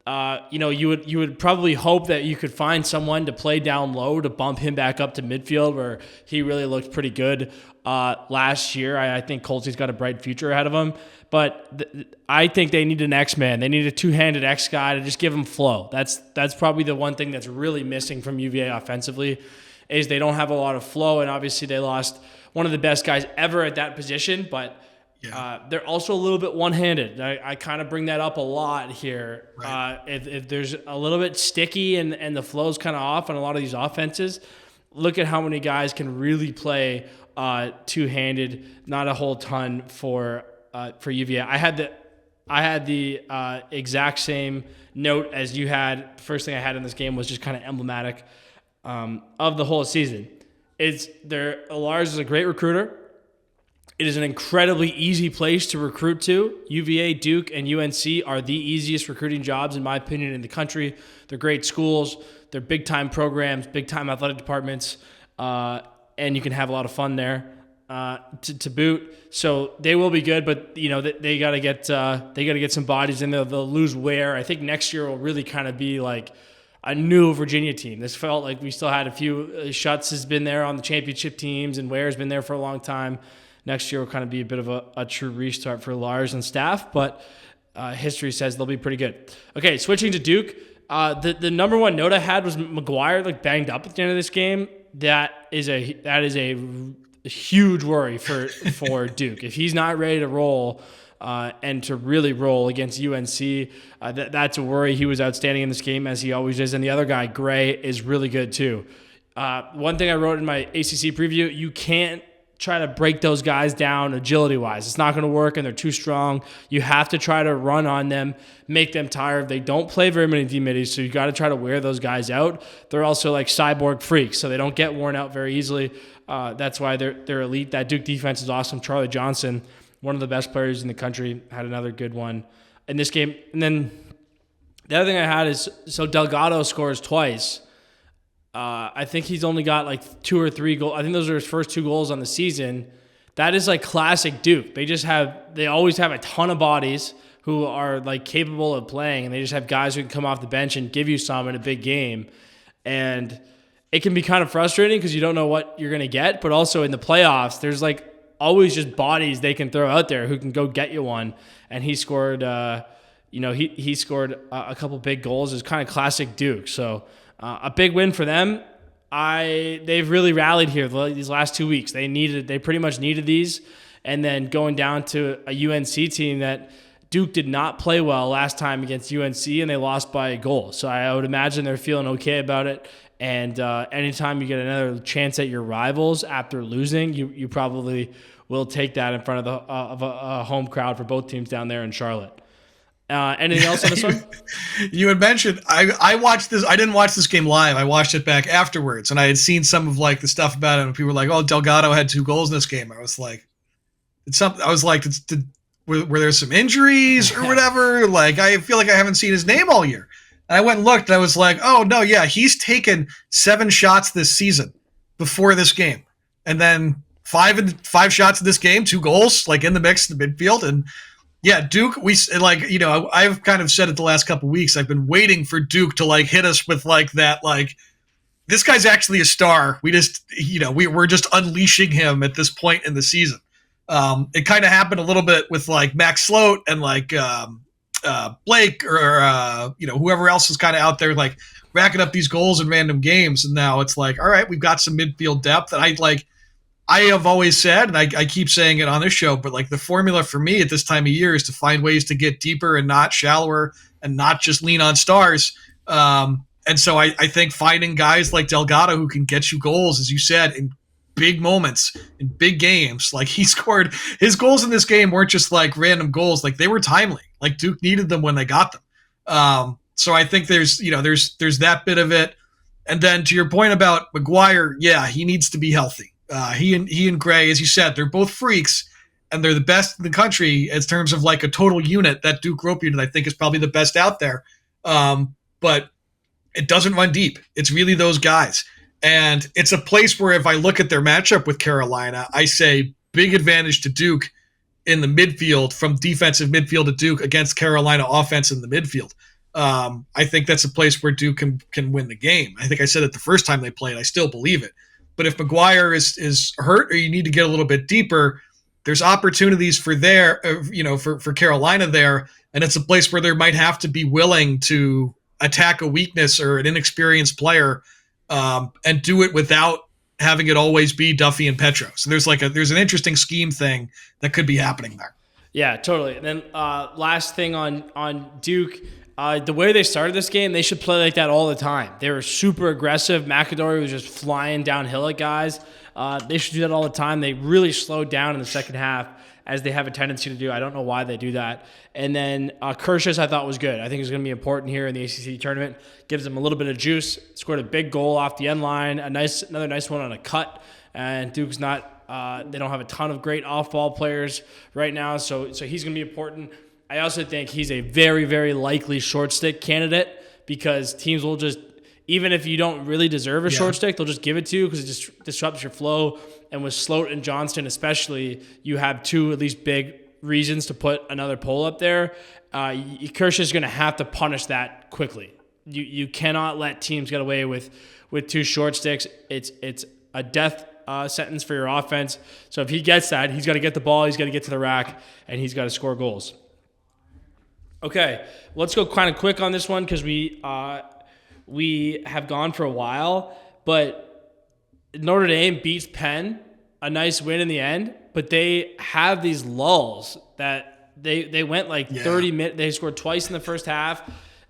You would probably hope that you could find someone to play down low to bump him back up to midfield where he really looked pretty good last year. I think Colsey's got a bright future ahead of him, but I think they need an X-man. They need a two-handed X guy to just give him flow. That's probably the one thing that's really missing from UVA offensively is they don't have a lot of flow, and obviously they lost one of the best guys ever at that position, but they're also a little bit one-handed. I kind of bring that up a lot here. Right. If there's a little bit sticky and the flow's kind of off on a lot of these offenses, look at how many guys can really play two-handed. Not a whole ton for UVA. I had the exact same note as you had. First thing I had in this game was just kind of emblematic of the whole season. Lars is a great recruiter. It is an incredibly easy place to recruit to. UVA, Duke, and UNC are the easiest recruiting jobs, in my opinion, in the country. They're great schools. They're big-time programs, big-time athletic departments, and you can have a lot of fun there to boot. So they will be good, but they got to get some bodies in there. They'll lose Ware. I think next year will really kind of be like a new Virginia team. This felt like we still had a few. Schutz has been there on the championship teams, and Ware's been there for a long time. Next year will kind of be a bit of a true restart for Lars and staff, but history says they'll be pretty good. Okay, switching to Duke. The number one note I had was McGuire banged up at the end of this game. That is a huge worry for Duke. If he's not ready to roll and to really roll against UNC, that's a worry. He was outstanding in this game, as he always is. And the other guy, Gray, is really good too. One thing I wrote in my ACC preview, you can't try to break those guys down agility-wise. It's not going to work, and they're too strong. You have to try to run on them, make them tired. They don't play very many D-middies, so you got to try to wear those guys out. They're also like cyborg freaks, so they don't get worn out very easily. That's why they're elite. That Duke defense is awesome. Charlie Johnson, one of the best players in the country, had another good one in this game. And then the other thing I had is, so Delgado scores twice. I think he's only got 2 or 3 goals. I think those are his first 2 goals on the season. That is classic Duke. They always have a ton of bodies who are capable of playing, and they just have guys who can come off the bench and give you some in a big game. And it can be kind of frustrating because you don't know what you're going to get, but also in the playoffs, there's always just bodies they can throw out there who can go get you one. And he scored, he scored a couple big goals. It's kind of classic Duke. So a big win for them. They've really rallied here these last 2 weeks. They pretty much needed these, and then going down to a UNC team that Duke did not play well last time against UNC, and they lost by a goal. So I would imagine they're feeling okay about it. And anytime you get another chance at your rivals after losing, you probably will take that in front of a home crowd for both teams down there in Charlotte. Anything else on this one? You had mentioned I watched this. I didn't watch this game live. I watched it back afterwards, and I had seen some of like the stuff about it. And people were like, "Oh, Delgado had 2 goals in this game." I was like, "It's something." I was like, "Were there some injuries or whatever?" Like, I feel like I haven't seen his name all year. And I went and looked, and I was like, "Oh no, yeah, he's taken 7 shots this season before this game, and then 5 shots in this game, 2 goals, like in the mix in the midfield." And yeah, Duke, I've kind of said it the last couple of weeks. I've been waiting for Duke to like hit us with like that, like, this guy's actually a star. We just, we're just unleashing him at this point in the season. It kind of happened a little bit with like Max Sloat and like Blake or whoever else is kind of out there like racking up these goals in random games. And now it's like, all right, we've got some midfield depth. And I have always said, and I keep saying it on this show, but like the formula for me at this time of year is to find ways to get deeper and not shallower and not just lean on stars. And so I think finding guys like Delgado who can get you goals, as you said, in big moments, in big games, like he scored, his goals in this game weren't just like random goals, like they were timely. Like Duke needed them when they got them. So I think there's that bit of it. And then to your point about McGuire, yeah, he needs to be healthy. He and Gray, as you said, they're both freaks, and they're the best in the country in terms of like a total unit. That Duke rope unit, I think, is probably the best out there. But it doesn't run deep. It's really those guys. And it's a place where if I look at their matchup with Carolina, I say big advantage to Duke in the midfield, from defensive midfield to Duke against Carolina offense in the midfield. I think that's a place where Duke can win the game. I think I said it the first time they played. I still believe it. But if McGuire is hurt or you need to get a little bit deeper, there's opportunities for Carolina there, and it's a place where they might have to be willing to attack a weakness or an inexperienced player, and do it without having it always be Duffy and Petro. So there's an interesting scheme thing that could be happening there. Yeah, totally. And then last thing on Duke. The way they started this game, they should play like that all the time. They were super aggressive. McAdory was just flying downhill at guys. They should do that all the time. They really slowed down in the second half, as they have a tendency to do. I don't know why they do that. And then Kirshis, I thought, was good. I think he's going to be important here in the ACC tournament. Gives them a little bit of juice. Scored a big goal off the end line. Another nice one on a cut. And Duke's not. They don't have a ton of great off-ball players right now, so he's going to be important. I also think he's a very, very likely short stick candidate, because teams will just, even if you don't really deserve a short stick, they'll just give it to you because it just disrupts your flow. And with Sloat and Johnston especially, you have 2 at least big reasons to put another pole up there. Kirsch is going to have to punish that quickly. You cannot let teams get away with 2 short sticks. It's a death sentence for your offense. So if he gets that, he's got to get the ball, he's got to get to the rack, and he's got to score goals. Okay, let's go kind of quick on this one because we have gone for a while, but Notre Dame beats Penn, a nice win in the end, but they have these lulls that they went like 30 minutes. They scored twice in the first half.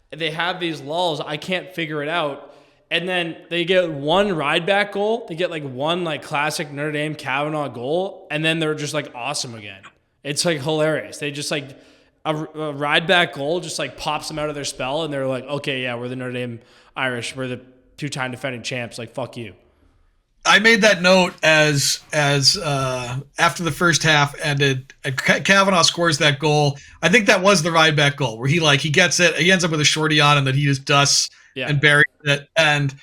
They have these lulls. I can't figure it out. And then they get 1 ride back goal. They get like 1 like classic Notre Dame Kavanaugh goal, and then they're just like awesome again. It's like hilarious. They just like a ride back goal just like pops them out of their spell, and they're like, okay, yeah, we're the Notre Dame Irish. We're the 2-time defending champs. Like, fuck you. I made that note as after the first half ended, Kavanaugh scores that goal. I think that was the ride back goal where he gets it. He ends up with a shorty on him that he just dusts and buries it. And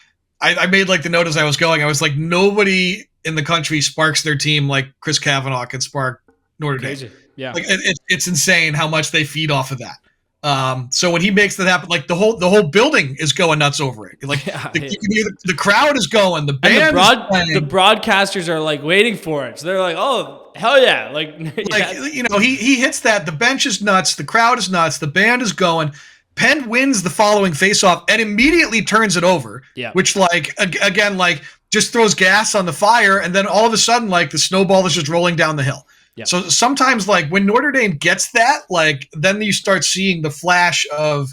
I made like the note as I was going. I was like, nobody in the country sparks their team like Chris Kavanaugh can spark Notre Dame. Yeah, like it's insane how much they feed off of that. So when he makes that happen, like the whole building is going nuts over it. Like the crowd is going, the band the broadcasters are like waiting for it. So they're like, oh hell yeah! He hits that. The bench is nuts. The crowd is nuts. The band is going. Penn wins the following faceoff and immediately turns it over. Yeah, which again just throws gas on the fire, and then all of a sudden the snowball is just rolling down the hill. Yeah. So sometimes, like, when Notre Dame gets that, like, then you start seeing the flash of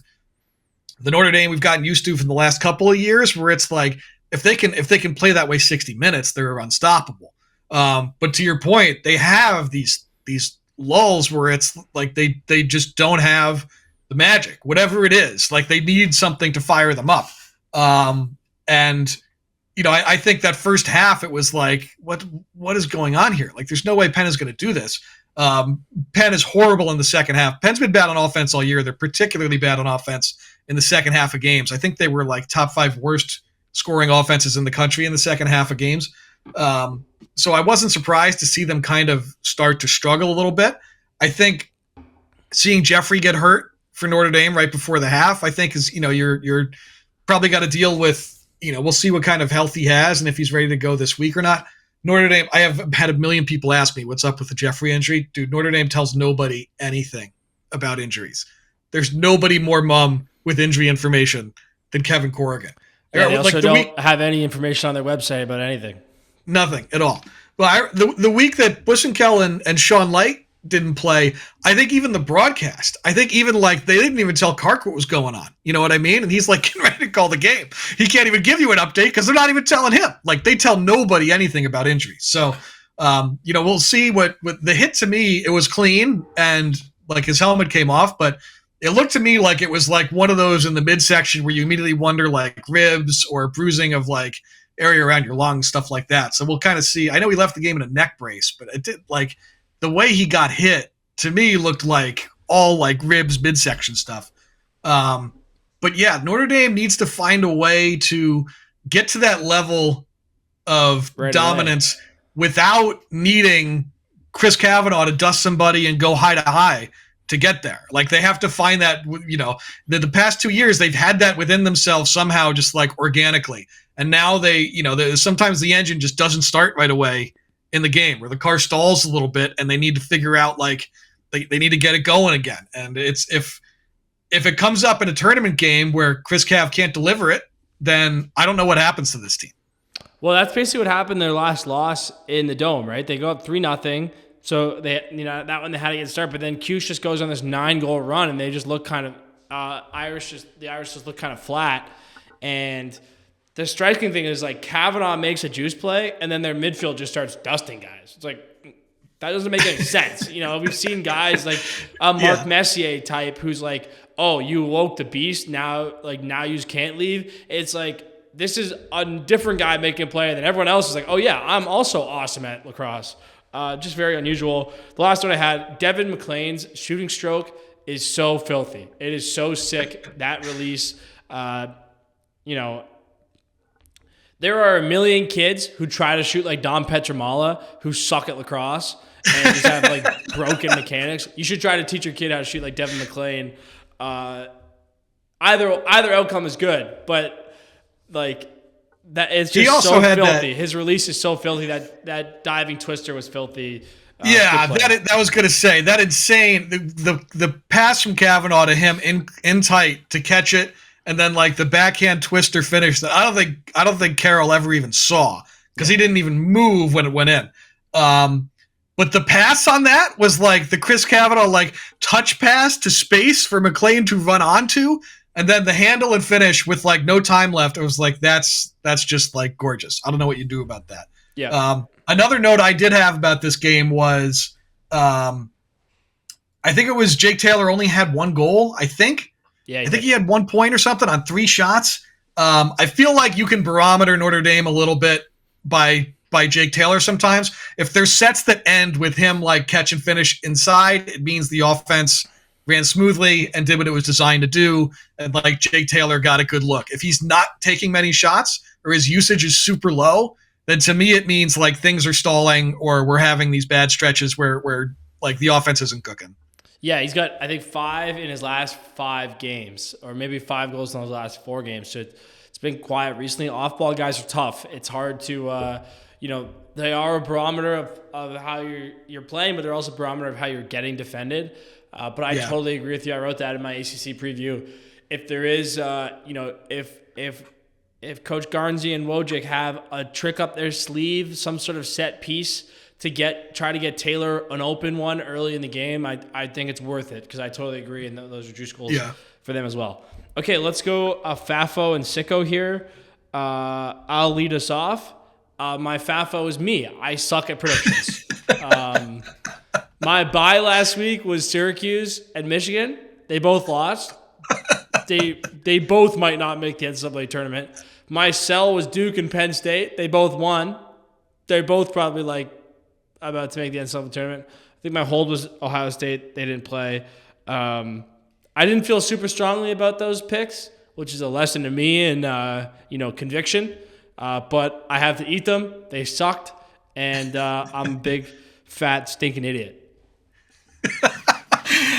the Notre Dame we've gotten used to from the last couple of years, where it's like, if they can play that way 60 minutes, they're unstoppable. But to your point, they have these lulls where it's like they just don't have the magic, whatever it is. Like, they need something to fire them up. And I think that first half, it was like, what is going on here? Like, there's no way Penn is going to do this. Penn is horrible in the second half. Penn's been bad on offense all year. They're particularly bad on offense in the second half of games. I think they were like top 5 worst scoring offenses in the country in the second half of games. So I wasn't surprised to see them kind of start to struggle a little bit. I think seeing Jeffrey get hurt for Notre Dame right before the half, I think is, you're probably got to deal with, we'll see what kind of health he has and if he's ready to go this week or not. Notre Dame, I have had a million people ask me what's up with the Jeffrey injury. Dude, Notre Dame tells nobody anything about injuries. There's nobody more mum with injury information than Kevin Corrigan. Yeah, they also don't have any information on their website about anything. Nothing at all. Well, the week that Bushenkel and Sean Light didn't play, I think even the broadcast, they didn't even tell Kark what was going on. You know what I mean? And he's like getting ready to call the game. He can't even give you an update because they're not even telling him. Like, they tell nobody anything about injuries. So, we'll see what the hit. To me, it was clean and like his helmet came off, but it looked to me like it was like one of those in the midsection where you immediately wonder like ribs or bruising of like area around your lungs, stuff like that. So we'll kind of see. I know he left the game in a neck brace, but it did, like, the way he got hit to me looked like all like ribs, midsection stuff. But yeah, Notre Dame needs to find a way to get to that level of dominance without needing Chris Kavanaugh to dust somebody and go high to high to get there. Like, they have to find that, the past 2 years, they've had that within themselves somehow, just like organically. And now sometimes the engine just doesn't start right away in the game, where the car stalls a little bit and they need to figure out, like, they need to get it going again. And it's, if it comes up in a tournament game where Chris Cav can't deliver it, then I don't know what happens to this team. Well, that's basically what happened their last loss in the Dome, right? They go up 3-0. So they, that one they had to get started, but then Cuse just goes on this 9-goal run, and they just look kind of the Irish just look kind of flat. And the striking thing is, like, Kavanaugh makes a juice play, and then their midfield just starts dusting guys. It's like, that doesn't make any sense. We've seen guys like Marc Messier type who's like, oh, you woke the beast, now you just can't leave. It's like, this is a different guy making a play, and then everyone else is like, oh yeah, I'm also awesome at lacrosse. Just very unusual. The last one I had, Devin McLean's shooting stroke is so filthy. It is so sick, that release. There are a million kids who try to shoot like Dom Petramala who suck at lacrosse and just have like broken mechanics. You should try to teach your kid how to shoot like Devin McLean. Either outcome is good, but like that is just so filthy. His release is so filthy. That diving twister was filthy. That was gonna say that insane the pass from Kavanaugh to him in tight to catch it. And then like the backhand twister finish that I don't think Carroll ever even saw because he didn't even move when it went in. But the pass on that was like the Chris Kavanaugh like touch pass to space for McLean to run onto, and then the handle and finish with like no time left. It was like that's just like gorgeous. I don't know what you do about that. Yeah. Another note I did have about this game was I think it was Jake Taylor only had 1 goal. I think he had 1 point or something on 3 shots. I feel like you can barometer Notre Dame a little bit by Jake Taylor sometimes. If there's sets that end with him like catch and finish inside, it means the offense ran smoothly and did what it was designed to do, and like Jake Taylor got a good look. If he's not taking many shots or his usage is super low, then to me it means like things are stalling or we're having these bad stretches where like the offense isn't cooking. Yeah, he's got, I think, 5 in his last 5 games, or maybe 5 goals in his last 4 games. So it's been quiet recently. Off-ball guys are tough. It's hard to, they are a barometer of how you're playing, but they're also a barometer of how you're getting defended. But I totally agree with you. I wrote that in my ACC preview. If there is, if Coach Garnsey and Wojcik have a trick up their sleeve, some sort of set piece try to get Taylor an open one early in the game, I think it's worth it because I totally agree, and those are juice goals for them as well. Okay, let's go FAFO and Sicko here. I'll lead us off. My FAFO is me. I suck at predictions. My bye last week was Syracuse and Michigan. They both lost. They both might not make the NCAA tournament. My sell was Duke and Penn State. They both won. They're both probably about to make the NCAA tournament. I think my hold was Ohio State. They didn't play. I didn't feel super strongly about those picks, which is a lesson to me in conviction. But I have to eat them. They sucked, and I'm a big, fat, stinking idiot.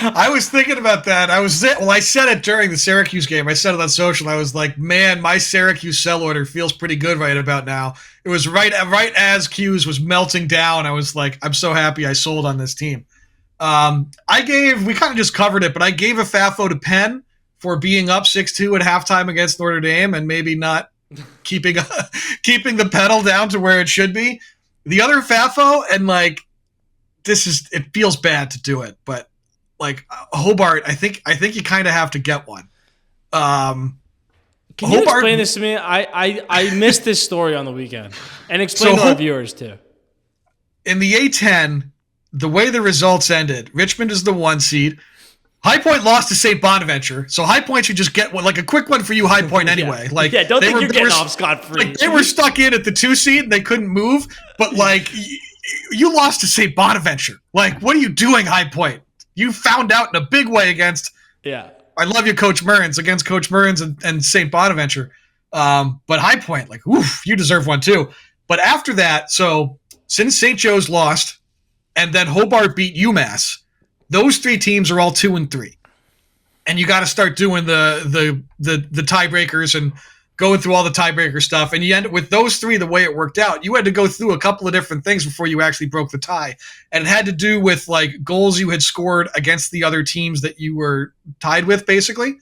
I was thinking about that. I said it during the Syracuse game. I said it on social. I was like, man, my Syracuse sell order feels pretty good right about now. It was right as Q's was melting down. I was like, I'm so happy I sold on this team. We kind of just covered it, but I gave a FAFO to Penn for being up 6-2 at halftime against Notre Dame and maybe not keeping the pedal down to where it should be. The other FAFO, and it feels bad to do it, but Hobart, I think you kind of have to get one. Can you explain this to me? I missed this story on the weekend, and explain to our viewers too. In the A10, the way the results ended, Richmond is the 1 seed. High Point lost to St. Bonaventure, so High Point should just get one, a quick one for you, High Point, anyway. Don't think you're getting off scot-free. They were stuck in at the 2 seed, and they couldn't move, but, you lost to St. Bonaventure. What are you doing, High Point? You found out in a big way against I love you, Coach Murrins, against Coach Murrins and St. Bonaventure. But High Point, you deserve one too. But after that, so since St. Joe's lost, and then Hobart beat UMass, those 3 teams are all 2-3, and you got to start doing the tiebreakers and going through all the tiebreaker stuff. And you end up with those 3. The way it worked out, you had to go through a couple of different things before you actually broke the tie, and it had to do with goals you had scored against the other teams that you were tied with, basically.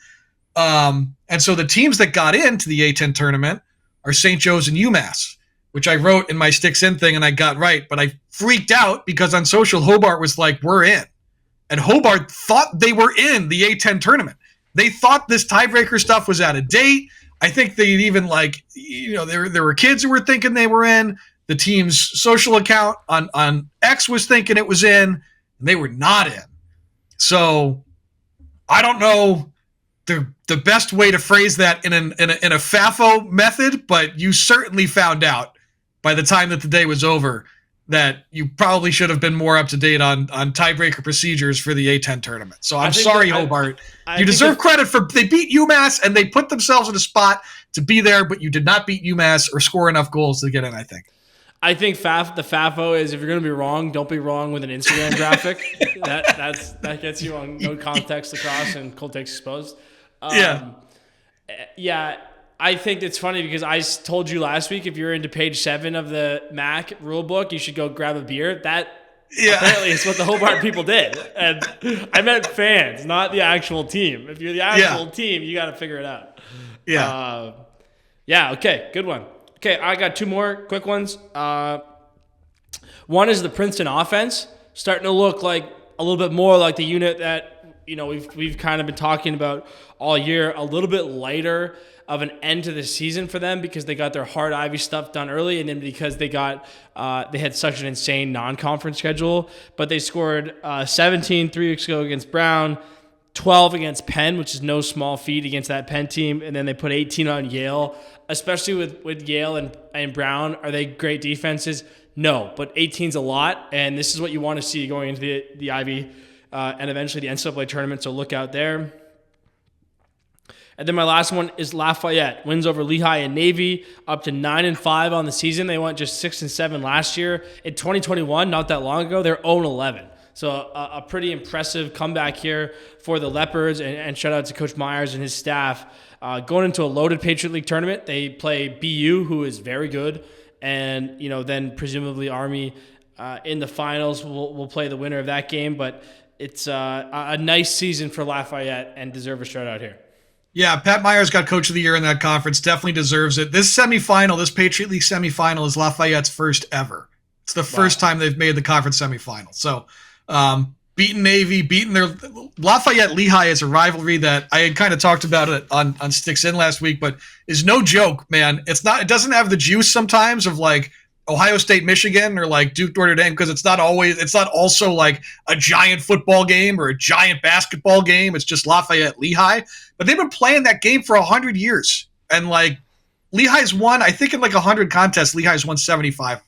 And so the teams that got into the A10 tournament are St. Joe's and UMass, which I wrote in my Sticks In thing, and I got right, but I freaked out because on social, Hobart was like, we're in. And Hobart thought they were in the A10 tournament. They thought this tiebreaker stuff was out of date. I think they even there were kids who were thinking they were in. The team's social account on X was thinking it was in, and they were not in. So I don't know the best way to phrase that in a FAFO method, but you certainly found out by the time that the day was over that you probably should have been more up to date on tiebreaker procedures for the A10 tournament. So I'm sorry, Hobart. You deserve credit for they beat UMass and they put themselves in a spot to be there, but you did not beat UMass or score enough goals to get in, I think. I think the FAFO is if you're going to be wrong, don't be wrong with an Instagram graphic. that gets you on No Context Lacrosse and Cold Takes Exposed. Yeah. I think it's funny because I told you last week if you're into page 7 of the MAC rule book, you should go grab a beer. That apparently is what the Hobart people did. And I meant fans, not the actual team. If you're the actual team, you got to figure it out. Okay, good one. Okay, I got 2 more quick ones. One is the Princeton offense starting to look like a little bit more like the unit that we've kind of been talking about all year. A little bit lighter of an end to the season for them because they got their hard Ivy stuff done early, and then because they had such an insane non-conference schedule. But they scored 17 3 weeks ago against Brown, 12 against Penn, which is no small feat against that Penn team, and then they put 18 on Yale. Especially with Yale and Brown, are they great defenses? No, but 18's a lot, and this is what you want to see going into the Ivy and eventually the NCAA tournament, so look out there. And then my last one is Lafayette. Wins over Lehigh and Navy, up to 9-5 on the season. They went just 6-7 last year. In 2021, not that long ago, they're 0-11. So a pretty impressive comeback here for the Leopards, and shout out to Coach Myers and his staff. Going into a loaded Patriot League tournament, they play BU, who is very good, and then presumably Army in the finals will play the winner of that game. But it's a nice season for Lafayette and deserve a shout out here. Yeah, Pat Myers got Coach of the Year in that conference. Definitely deserves it. This Patriot League semifinal is Lafayette's first ever. It's the first time they've made the conference semifinal. So, beating Navy, beating their Lafayette Lehigh is a rivalry that I had kind of talked about it on Sticks In last week, but is no joke, man. It doesn't have the juice sometimes of like Ohio State, Michigan, or like Duke, Notre Dame, because it's not also like a giant football game or a giant basketball game. It's just Lafayette Lehigh, but they've been playing that game for 100 years, and like Lehigh's won, I think in like 100 contests, Lehigh's won 75.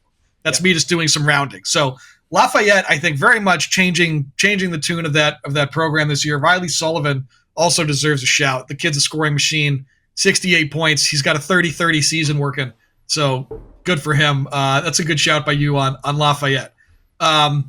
That's me just doing some rounding. So Lafayette, I think, very much changing the tune of that program this year. Riley Sullivan also deserves a shout. The kid's a scoring machine. 68 points. He's got a 30-30 season working. So good for him. That's a good shout by you on Lafayette. I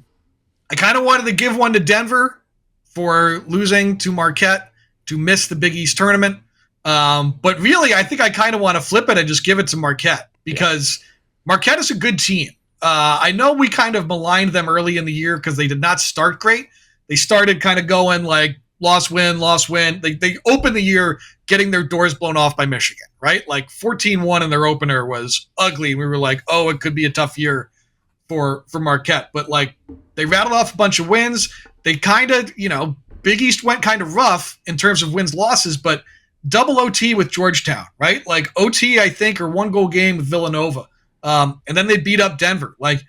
kind of wanted to give one to Denver for losing to Marquette to miss the Big East tournament. But really, I think I kind of want to flip it and just give it to Marquette because Marquette is a good team. I know we kind of maligned them early in the year because they did not start great. They started kind of going like loss, win. They opened the year getting their doors blown off by Michigan, right? Like 14-1 in their opener was ugly. We were like, oh, it could be a tough year for Marquette. But like they rattled off a bunch of wins. They kind of, Big East went kind of rough in terms of wins, losses, but double OT with Georgetown, right? Like OT, I think, or 1-goal game with Villanova. And then they beat up Denver. Like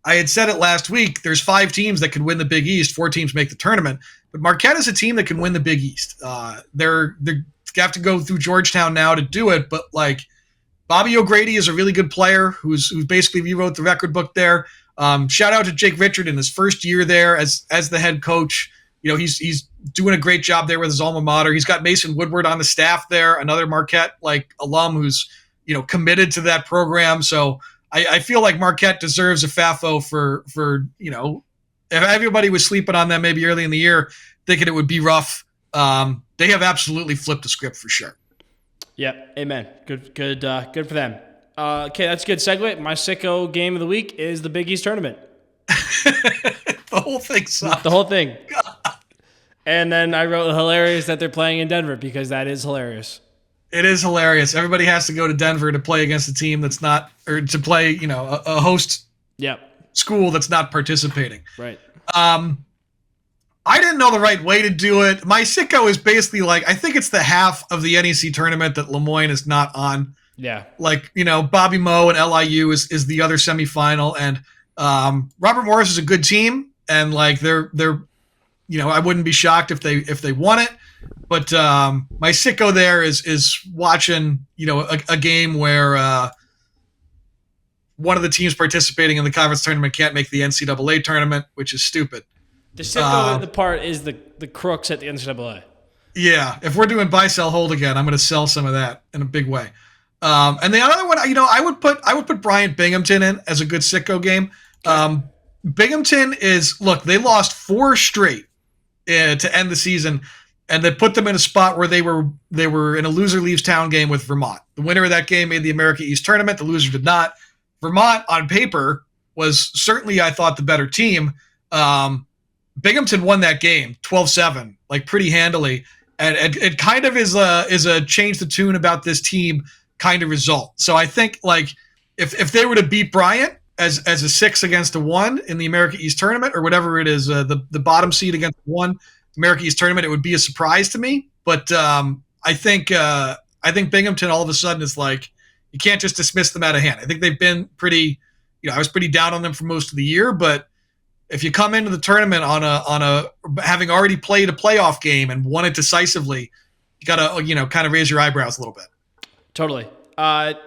I had said it last week, there's 5 teams that can win the Big East, 4 teams make the tournament, but Marquette is a team that can win the Big East. They have to go through Georgetown now to do it, but like Bobby O'Grady is a really good player who's basically rewrote the record book there. Shout out to Jake Richard in his first year there as the head coach. He's doing a great job there with his alma mater. He's got Mason Woodward on the staff there, another Marquette alum who's committed to that program. So I feel like Marquette deserves a FAFO for if everybody was sleeping on them maybe early in the year, thinking it would be rough. They have absolutely flipped the script for sure. Yep. Amen. Good for them. Okay, that's a good segue. My Sicko game of the week is the Big East tournament. The whole thing sucks. The whole thing. And then I wrote hilarious that they're playing in Denver because that is hilarious. It is hilarious. Everybody has to go to Denver to play against a team that's not, or to play, a host school that's not participating. Right. I didn't know the right way to do it. My Sicko is basically like, I think it's the half of the NEC tournament that Lemoyne is not on. Yeah. Like, Bobby Moe and LIU is the other semifinal. And Robert Morris is a good team. And like, they're I wouldn't be shocked if they won it. But my Sicko there is watching, a game where one of the teams participating in the conference tournament can't make the NCAA tournament, which is stupid. The Sicko the part is the crooks at the NCAA. Yeah, if we're doing buy, sell, hold again, I'm going to sell some of that in a big way. And the other one, I would put Bryant Binghamton in as a good Sicko game. Binghamton they lost 4 straight to end the season. And they put them in a spot where they were in a loser leaves town game with Vermont. The winner of that game made the America East tournament. The loser did not. Vermont, on paper, was certainly, I thought, the better team. Binghamton won that game 12-7, like pretty handily. And it kind of is a change the tune about this team kind of result. So I think like if they were to beat Bryant as a 6 against a 1 in the America East tournament or whatever it is, the bottom seed against 1 America East tournament, it would be a surprise to me. But I think Binghamton all of a sudden is like, you can't just dismiss them out of hand. I think they've been pretty, I was pretty down on them for most of the year, but if you come into the tournament on a having already played a playoff game and won it decisively, you got to kind of raise your eyebrows a little bit. Totally.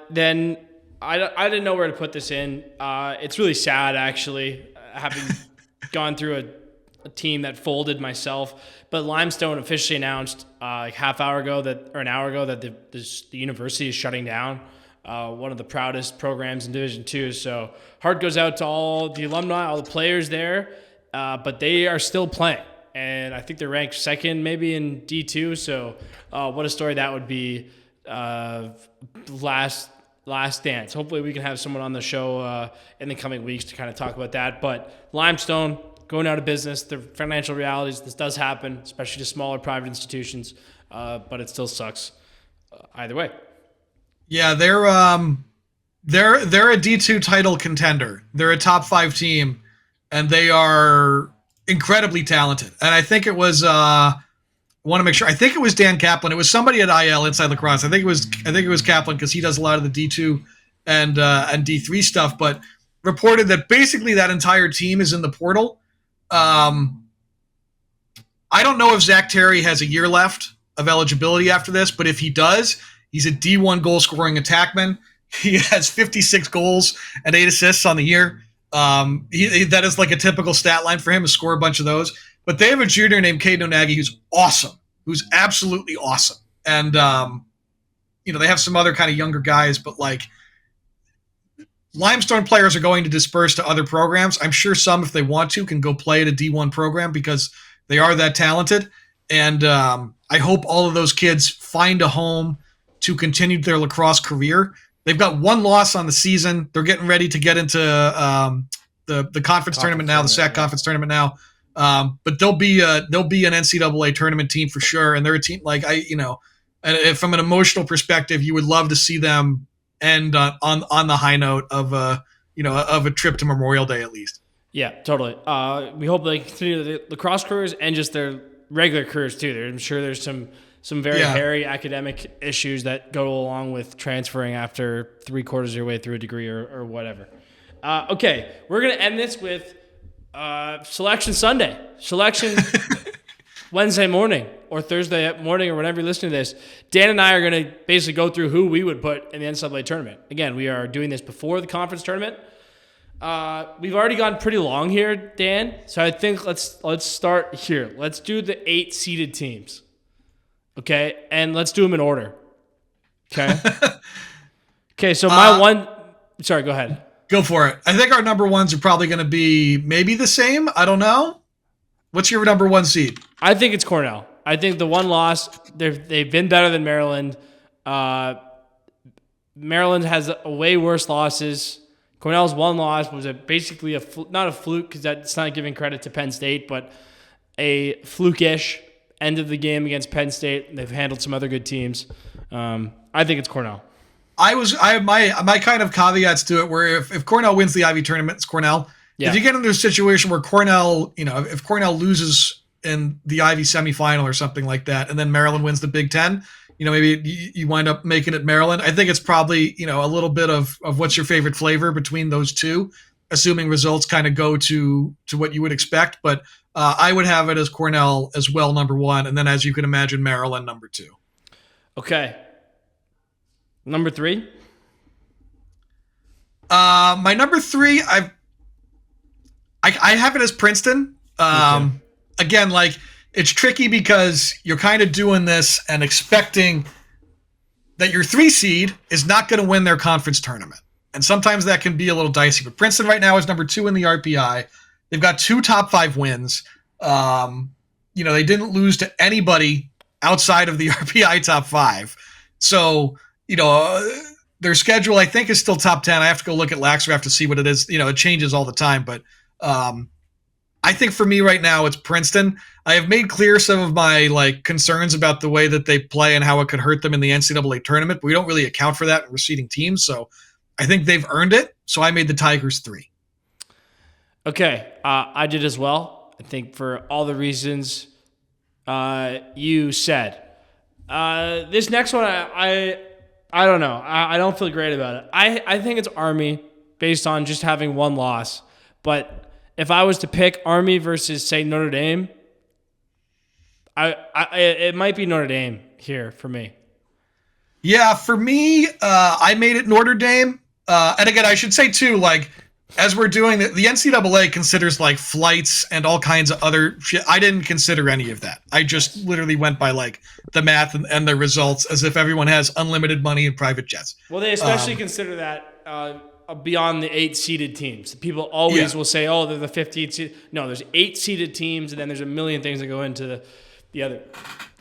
Then I didn't know where to put this in. It's really sad actually, having gone through a team that folded myself, but Limestone officially announced an hour ago that the university is shutting down. One of the proudest programs in Division II. So heart goes out to all the alumni, all the players there, but they are still playing. And I think they're ranked 2nd maybe in D2. So what a story that would be. Last dance. Hopefully we can have someone on the show in the coming weeks to kind of talk about that. But Limestone going out of business, the financial realities, this does happen, especially to smaller private institutions, but it still sucks either way. Yeah, they're they're a D2 title contender. They're a top 5 team, and they are incredibly talented. And I think it was I want to make sure. I think it was Dan Kaplan. It was somebody at IL Inside Lacrosse. I think it was Kaplan because he does a lot of the D2 and D3 stuff. But reported that basically that entire team is in the portal. I don't know if Zach Terry has a year left of eligibility after this, but if he does, he's a D1 goal scoring attackman. He has 56 goals and 8 assists on the year. That is like a typical stat line for him to score a bunch of those. But they have a junior named Caden Onagi who's awesome, who's absolutely awesome. And, they have some other kind of younger guys, but like Limestone players are going to disperse to other programs. I'm sure some, if they want to, can go play at a D1 program because they are that talented. And I hope all of those kids find a home to continue their lacrosse career. They've got one loss on the season. They're getting ready to get into the conference tournament now, the SAC conference tournament now. But they'll be an NCAA tournament team for sure. And they're a team like from an emotional perspective, you would love to see them end on the high note of a trip to Memorial Day at least. Yeah, totally. We hope they continue the lacrosse careers and just their regular careers too. I'm sure there's some very hairy academic issues that go along with transferring after 3/4 of your way through a degree or whatever. Okay, we're going to end this with Selection Sunday. Selection Wednesday morning or Thursday morning or whenever you're listening to this. Dan and I are going to basically go through who we would put in the NCAA tournament. Again, we are doing this before the conference tournament. We've already gone pretty long here, Dan, so I think let's start here. Let's do the 8 seeded teams. Okay, and let's do them in order. Okay. Okay, so my one. Sorry, go ahead. Go for it. I think our number ones are probably going to be maybe the same. I don't know. What's your number 1 seed? I think it's Cornell. I think the one loss. They've been better than Maryland. Maryland has a way worse losses. Cornell's one loss was basically not a fluke because that's not giving credit to Penn State, but a fluke-ish end of the game against Penn State. They've handled some other good teams. I think it's Cornell. My kind of caveats to it were if Cornell wins the Ivy tournament, it's Cornell. Yeah. If you get into a situation where Cornell, if Cornell loses in the Ivy semifinal or something like that, and then Maryland wins the Big Ten, maybe you wind up making it Maryland. I think it's probably, a little bit of what's your favorite flavor between those two, assuming results kind of go to what you would expect. But I would have it as Cornell as well, number 1. And then, as you can imagine, Maryland, number 2. Okay. Number 3? My number 3, I have it as Princeton. Okay. Again, it's tricky because you're kind of doing this and expecting that your 3 seed is not going to win their conference tournament. And sometimes that can be a little dicey. But Princeton right now is number 2 in the RPI. They've got 2 top 5 wins. They didn't lose to anybody outside of the RPI top 5. So, their schedule, I think, is still top 10. I have to go look at Laxdraft to see what it is. It changes all the time. But I think for me right now, it's Princeton. I have made clear some of my concerns about the way that they play and how it could hurt them in the NCAA tournament. But we don't really account for that in receding teams. So I think they've earned it. So I made the Tigers 3. Okay. I did as well. I think for all the reasons you said. This next one, I don't know. I don't feel great about it. I think it's Army based on just having one loss. But if I was to pick Army versus, say, Notre Dame, it might be Notre Dame here for me. Yeah, for me, I made it Notre Dame. And again, I should say, too, as we're doing the NCAA considers flights and all kinds of other shit. I didn't consider any of that. I just literally went by the math and the results as if everyone has unlimited money and private jets. Well, they especially consider that beyond the 8 seeded teams. People always will say, "Oh, they're the 15 seed." No, there's 8 seeded teams, and then there's a million things that go into the other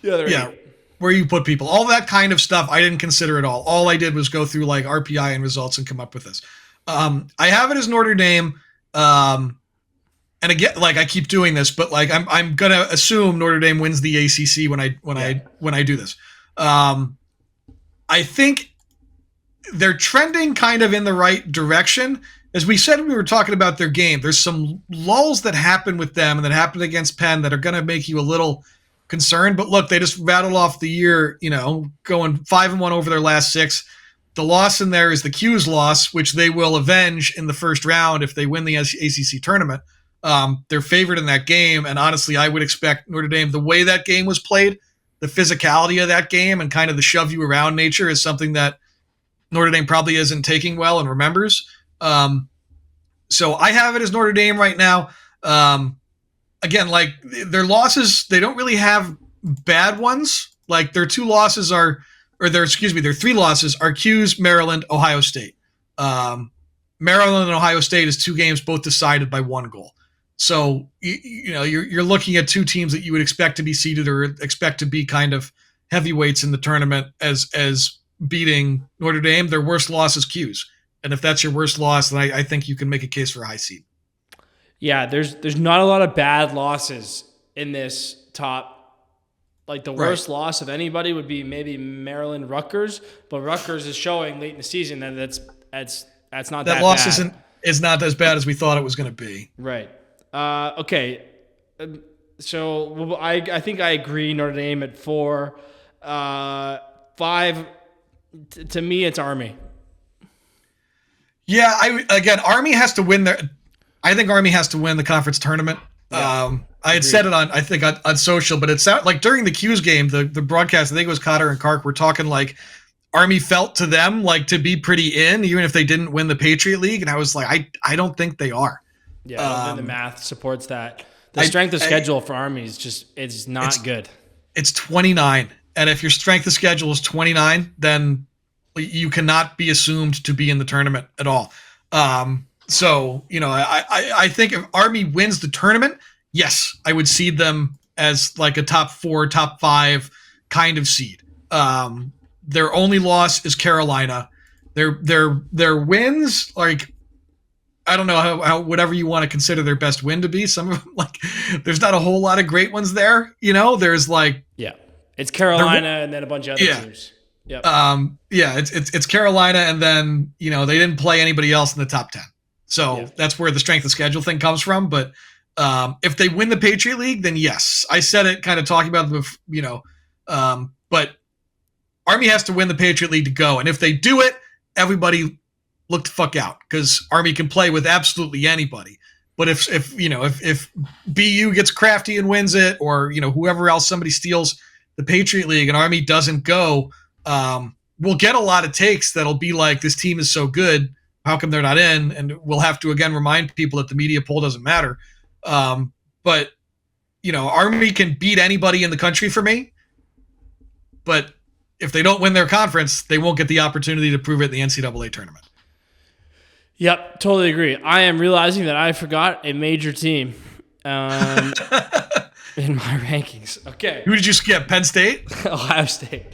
8. Where you put people, all that kind of stuff. I didn't consider it all. All I did was go through RPI and results and come up with this. I have it as Notre Dame, and again, I keep doing this, but I'm gonna assume Notre Dame wins the ACC when I do this. I think they're trending kind of in the right direction. As we said when we were talking about their game, there's some lulls that happen with them and that happened against Penn that are going to make you a little concerned. But look, they just rattled off the year, going 5-1 over their last 6. The loss in there is the Q's loss, which they will avenge in the first round if they win the ACC tournament. They're favored in that game, and honestly, I would expect Notre Dame, the way that game was played, the physicality of that game and kind of the shove you around nature is something that Notre Dame probably isn't taking well and remembers. So I have it as Notre Dame right now. Again, like their losses, they don't really have bad ones. Like their 3 losses are Q's, Maryland, Ohio State. Maryland and Ohio State is 2 games, both decided by 1 goal. So you're looking at 2 teams that you would expect to be seeded or expect to be kind of heavyweights in the tournament as beating Notre Dame. Their worst loss is Q's. And if that's your worst loss, then I think you can make a case for a high seed. Yeah, there's not a lot of bad losses in this top. Like the worst loss of anybody would be maybe Maryland Rutgers, but Rutgers is showing late in the season that that's not that loss bad. is not as bad as we thought it was going to be. Right. Okay. So I think I agree. Notre Dame at 4, 5. To me, it's Army. Yeah, Army has to win I think Army has to win the conference tournament. Yeah, I had said it on social, but it sounded like during the Q's game, the broadcast, I think it was Cotter and Kark, were talking like Army felt to them like to be pretty in, even if they didn't win the Patriot League. And I was like, I don't think they are. Yeah, I don't think the math supports that. The strength of schedule for Army is it's not good. It's 29. And if your strength of schedule is 29, then you cannot be assumed to be in the tournament at all. So, I think if Army wins the tournament, yes, I would seed them as like a top 4, top 5 kind of seed. Their only loss is Carolina. Their wins, like, I don't know how whatever you want to consider their best win to be. Some of them, like, there's not a whole lot of great ones there. There's like, it's Carolina and then a bunch of other teams. Yep. It's Carolina, and then they didn't play anybody else in the top 10. So that's where the strength of schedule thing comes from. But if they win the Patriot League, then yes, I said it kind of talking about but Army has to win the Patriot League to go. And if they do it, everybody look the fuck out, because Army can play with absolutely anybody. But if BU gets crafty and wins it, or whoever else, somebody steals the Patriot League and Army doesn't go, we'll get a lot of takes that'll be like, this team is so good, how come they're not in? And we'll have to again remind people that the media poll doesn't matter. But Army can beat anybody in the country for me. But if they don't win their conference, they won't get the opportunity to prove it in the NCAA tournament. Yep, totally agree. I am realizing that I forgot a major team in my rankings. Okay. Who did you skip? Penn State? Ohio State.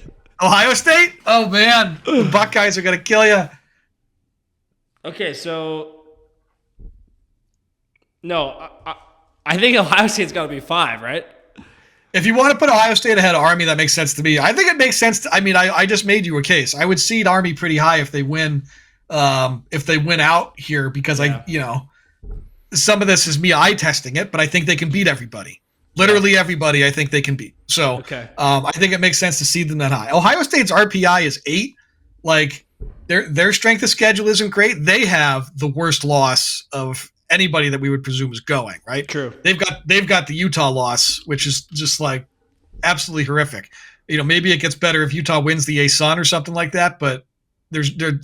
Ohio State? Oh, man. The Buckeyes are going to kill you. Okay, so no, I think Ohio State's got to be 5, right? If you want to put Ohio State ahead of Army, that makes sense to me. I think it makes sense. I just made you a case. I would seed Army pretty high if they win. If they win out here, because some of this is me eye testing it, but I think they can beat everybody. Literally everybody, I think they can beat. So I think it makes sense to seed them that high. Ohio State's RPI is 8. Like their strength of schedule isn't great. They have the worst loss of anybody that we would presume is going, right? True. They've got the Utah loss, which is just like absolutely horrific. Maybe it gets better if Utah wins the ASUN or something like that, but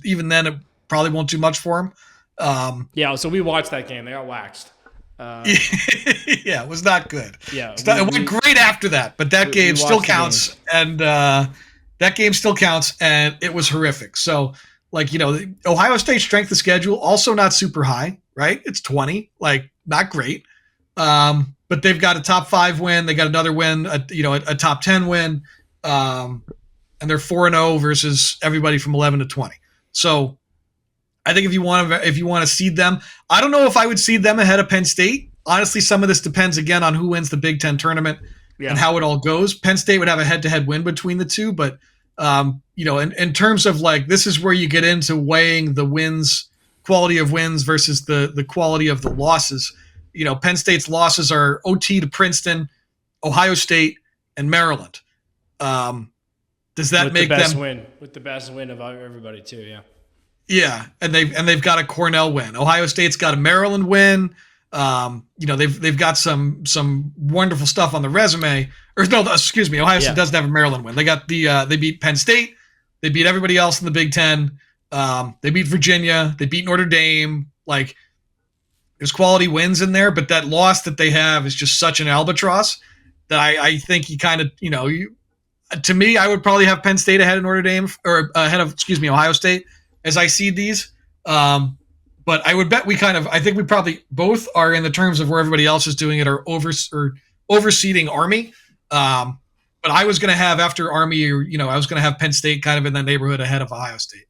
even then it probably won't do much for them. So we watched that game. They got waxed. It was not good. Yeah, it went great after that, but that game still counts, and that game still counts, and it was horrific. So, Ohio State's strength of schedule also not super high, right? It's 20, not great. But they've got a top 5 win. They got another win, a top 10 win, and they're 4-0 versus everybody from 11 to 20. So, I think if you want to seed them, I don't know if I would seed them ahead of Penn State. Honestly, some of this depends again on who wins the Big Ten tournament and how it all goes. Penn State would have a head-to-head win between the two, but In terms of like, this is where you get into weighing the wins, quality of wins versus the quality of the losses. Penn State's losses are OT to Princeton, Ohio State, and Maryland. Does that make them with the best win of everybody too? Yeah. Yeah, and they've got a Cornell win. Ohio State's got a Maryland win. They've got some wonderful stuff on the resume. Or no, excuse me, Ohio State doesn't have a Maryland win. They got they beat Penn State. They beat everybody else in the Big Ten. They beat Virginia. They beat Notre Dame. Like, there's quality wins in there, but that loss that they have is just such an albatross that I think you kind of, to me, I would probably have Penn State ahead of Notre Dame, or ahead of, Ohio State as I seed these. But I would bet I think we probably both are, in the terms of where everybody else is doing it, are overseeding Army. But I was going to have, after Army, I was going to have Penn State kind of in that neighborhood ahead of Ohio State.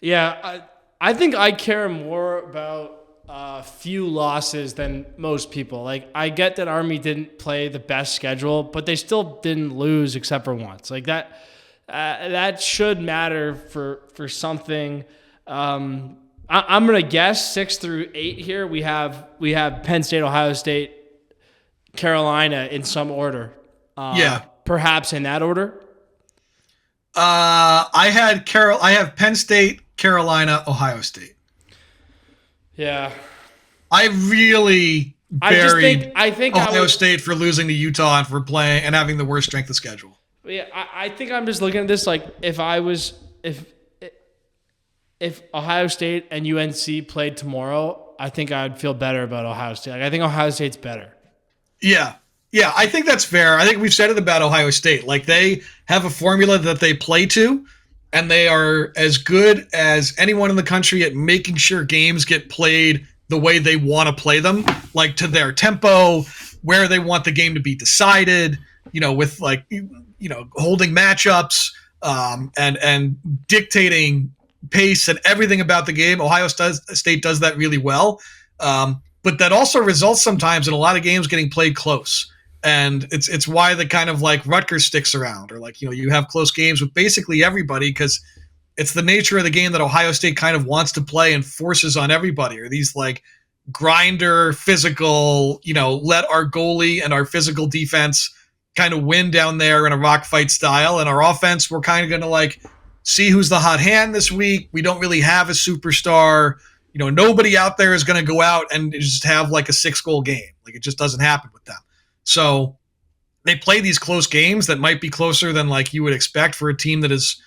Yeah, I think I care more about few losses than most people. Like, I get that Army didn't play the best schedule, but they still didn't lose except for once. Like, that should matter for something. I'm gonna guess 6 through 8 here. We have Penn State, Ohio State, Carolina in some order. Perhaps in that order. I have Penn State, Carolina, Ohio State. Yeah. I really buried I think Ohio State for losing to Utah and for playing and having the worst strength of schedule. Yeah, I think I'm just looking at this like, if Ohio State and UNC played tomorrow, I think I'd feel better about Ohio State. Like, I think Ohio State's better. Yeah, I think that's fair. I think we've said it about Ohio State. Like, they have a formula that they play to, and they are as good as anyone in the country at making sure games get played the way they want to play them, like to their tempo, where they want the game to be decided, with holding matchups, and dictating pace and everything about the game. Ohio State does that really well. But that also results sometimes in a lot of games getting played close. And it's why the kind of like Rutgers sticks around, or like, you have close games with basically everybody, because it's the nature of the game that Ohio State kind of wants to play and forces on everybody, or these like grinder, physical, let our goalie and our physical defense kind of win down there in a rock fight style. And our offense, we're kind of going to like see who's the hot hand this week. We don't really have a superstar. Nobody out there is going to go out and just have like a 6-goal game. Like, it just doesn't happen with them. So they play these close games that might be closer than like you would expect for a team that is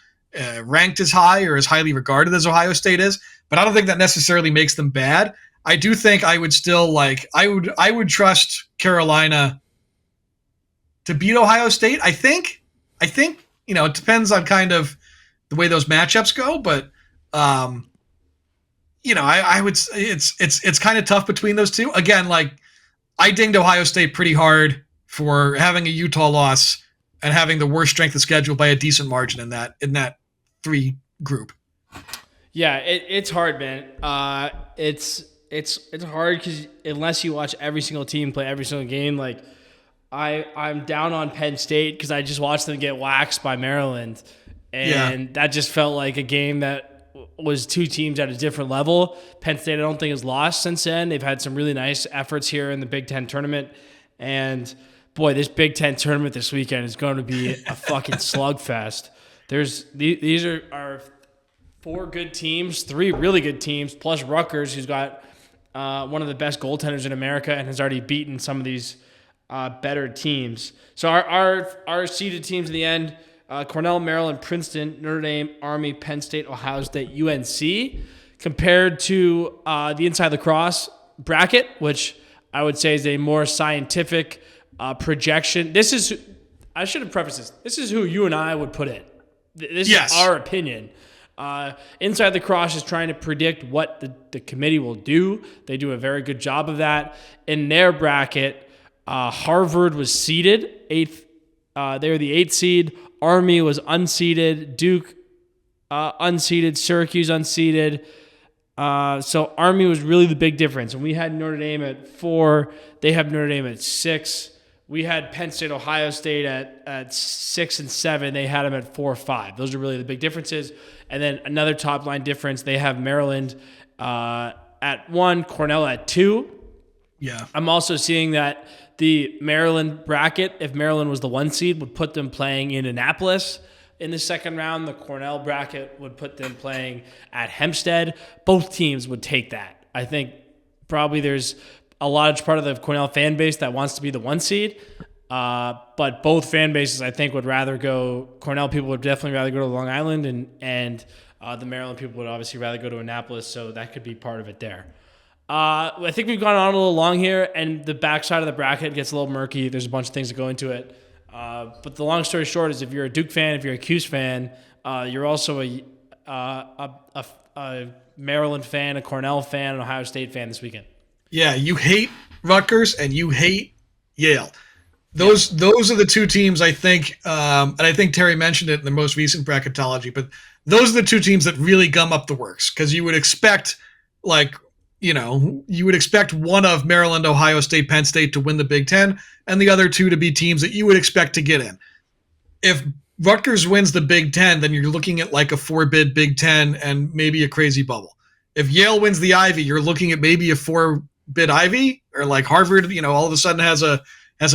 ranked as high or as highly regarded as Ohio State is. But I don't think that necessarily makes them bad. I do think I would still I would trust Carolina to beat Ohio State. I think it depends on kind of the way those matchups go, but I would. It's kind of tough between those two. Again, like, I dinged Ohio State pretty hard for having a Utah loss and having the worst strength of schedule by a decent margin in that 3 group. Yeah, it's hard, man. It's hard because unless you watch every single team play every single game, like, I'm down on Penn State because I just watched them get waxed by Maryland, and that just felt like a game that was 2 teams at a different level. Penn State, I don't think, has lost since then. They've had some really nice efforts here in the Big Ten tournament. And, boy, this Big Ten tournament this weekend is going to be a fucking slugfest. These are 4 good teams, 3 really good teams, plus Rutgers, who's got one of the best goaltenders in America and has already beaten some of these better teams. So our seeded teams in the end, Cornell, Maryland, Princeton, Notre Dame, Army, Penn State, Ohio State, UNC, compared to the Inside Lacrosse bracket, which I would say is a more scientific projection. I should have prefaced this. This is who you and I would put in. This is our opinion. Inside Lacrosse is trying to predict what the committee will do. They do a very good job of that. In their bracket, Harvard was seeded 8th. They were the 8th seed. Army was unseeded. Duke unseeded. Syracuse unseeded. So Army was really the big difference. And we had Notre Dame at 4. They have Notre Dame at 6. We had Penn State, Ohio State at 6 and 7. They had them at 4-5. Those are really the big differences. And then another top line difference, they have Maryland at 1, Cornell at 2. Yeah. I'm also seeing that the Maryland bracket, if Maryland was the 1 seed, would put them playing in Annapolis in the second round. The Cornell bracket would put them playing at Hempstead. Both teams would take that. I think probably there's a large part of the Cornell fan base that wants to be the 1 seed. But both fan bases, I think, would rather go. Cornell people would definitely rather go to Long Island, and the Maryland people would obviously rather go to Annapolis. So that could be part of it there. I think we've gone on a little long here, and the backside of the bracket gets a little murky. There's a bunch of things that go into it. But the long story short is, if you're a Duke fan, if you're a Cuse fan, you're also a Maryland fan, a Cornell fan, an Ohio State fan this weekend. Yeah, you hate Rutgers and you hate Yale. Those are the two teams, I think, and I think Terry mentioned it in the most recent bracketology, but those are the two teams that really gum up the works, because you would expect, you would expect one of Maryland, Ohio State, Penn State to win the Big Ten, and the other two to be teams that you would expect to get in. If Rutgers wins the Big Ten, then you're looking at like a 4-bid Big Ten and maybe a crazy bubble. If Yale wins the Ivy, you're looking at maybe a 4-bid Ivy, or like Harvard, all of a sudden has a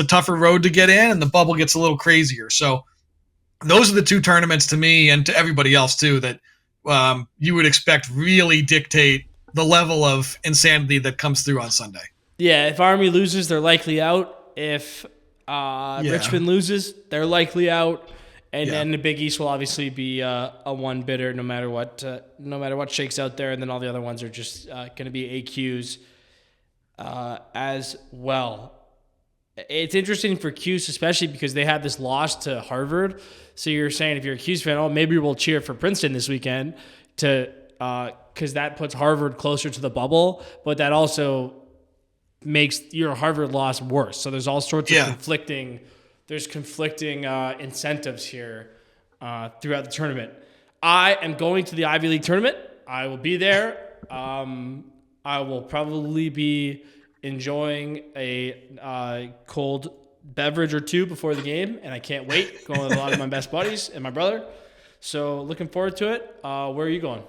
tougher road to get in, and the bubble gets a little crazier. So those are the two tournaments to me, and to everybody else too, that you would expect really dictate the level of insanity that comes through on Sunday. Yeah, if Army loses, they're likely out. If Richmond loses, they're likely out. And then the Big East will obviously be a 1-bidder no matter what shakes out there. And then all the other ones are just going to be AQs as well. It's interesting for Cuse, especially because they had this loss to Harvard. So you're saying, if you're a Cuse fan, maybe we'll cheer for Princeton this weekend because that puts Harvard closer to the bubble, but that also makes your Harvard loss worse. So there's all sorts of conflicting incentives here throughout the tournament. I am going to the Ivy League tournament. I will be there. I will probably be enjoying a cold beverage or two before the game, and I can't wait. Going with a lot of my best buddies and my brother. So looking forward to it. Where are you going?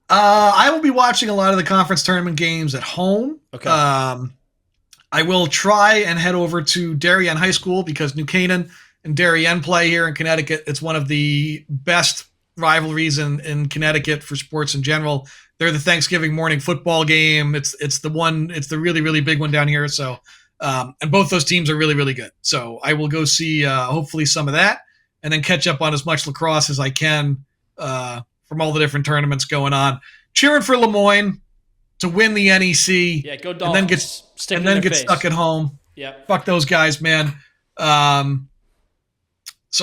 I will be watching a lot of the conference tournament games at home. Okay. I will try and head over to Darien High School, because New Canaan and Darien play here in Connecticut. It's one of the best rivalries in Connecticut for sports in general. They're the Thanksgiving morning football game. It's the really, really big one down here. So, and both those teams are really, really good. So I will go see hopefully some of that, and then catch up on as much lacrosse as I can from all the different tournaments going on. Cheering for Lemoyne to win the NEC. Yeah, go Dolphins. And then get stuck at home. Yeah. Fuck those guys, man. So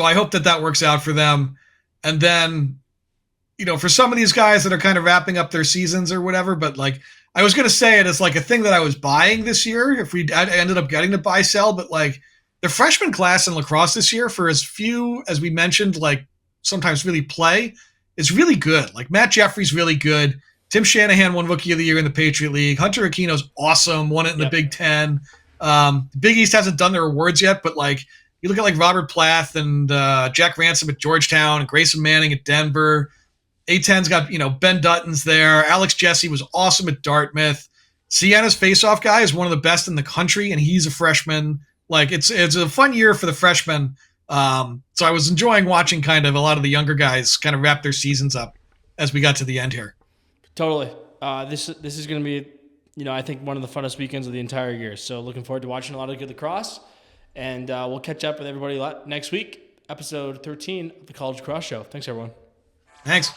I hope that works out for them. And then, for some of these guys that are kind of wrapping up their seasons or whatever, but like, I was going to say it as like a thing that I was buying this year, if I ended up getting to buy sell, but like the freshman class in lacrosse this year, for as few as we mentioned, like sometimes really play, is really good. Like Matt Jeffrey's really good. Tim Shanahan won Rookie of the Year in the Patriot League. Hunter Aquino's awesome. Won it in the Big Ten. The Big East hasn't done their awards yet, but like you look at like Robert Plath and Jack Ransom at Georgetown and Grayson Manning at Denver. A10's got, Ben Dutton's there. Alex Jesse was awesome at Dartmouth. Sienna's faceoff guy is one of the best in the country, and he's a freshman. Like it's a fun year for the freshmen. So I was enjoying watching kind of a lot of the younger guys kind of wrap their seasons up as we got to the end here. Totally. This is going to be, I think one of the funnest weekends of the entire year. So looking forward to watching a lot of good lacrosse, and we'll catch up with everybody next week, episode 13 of the College Lacrosse Show. Thanks, everyone. Thanks.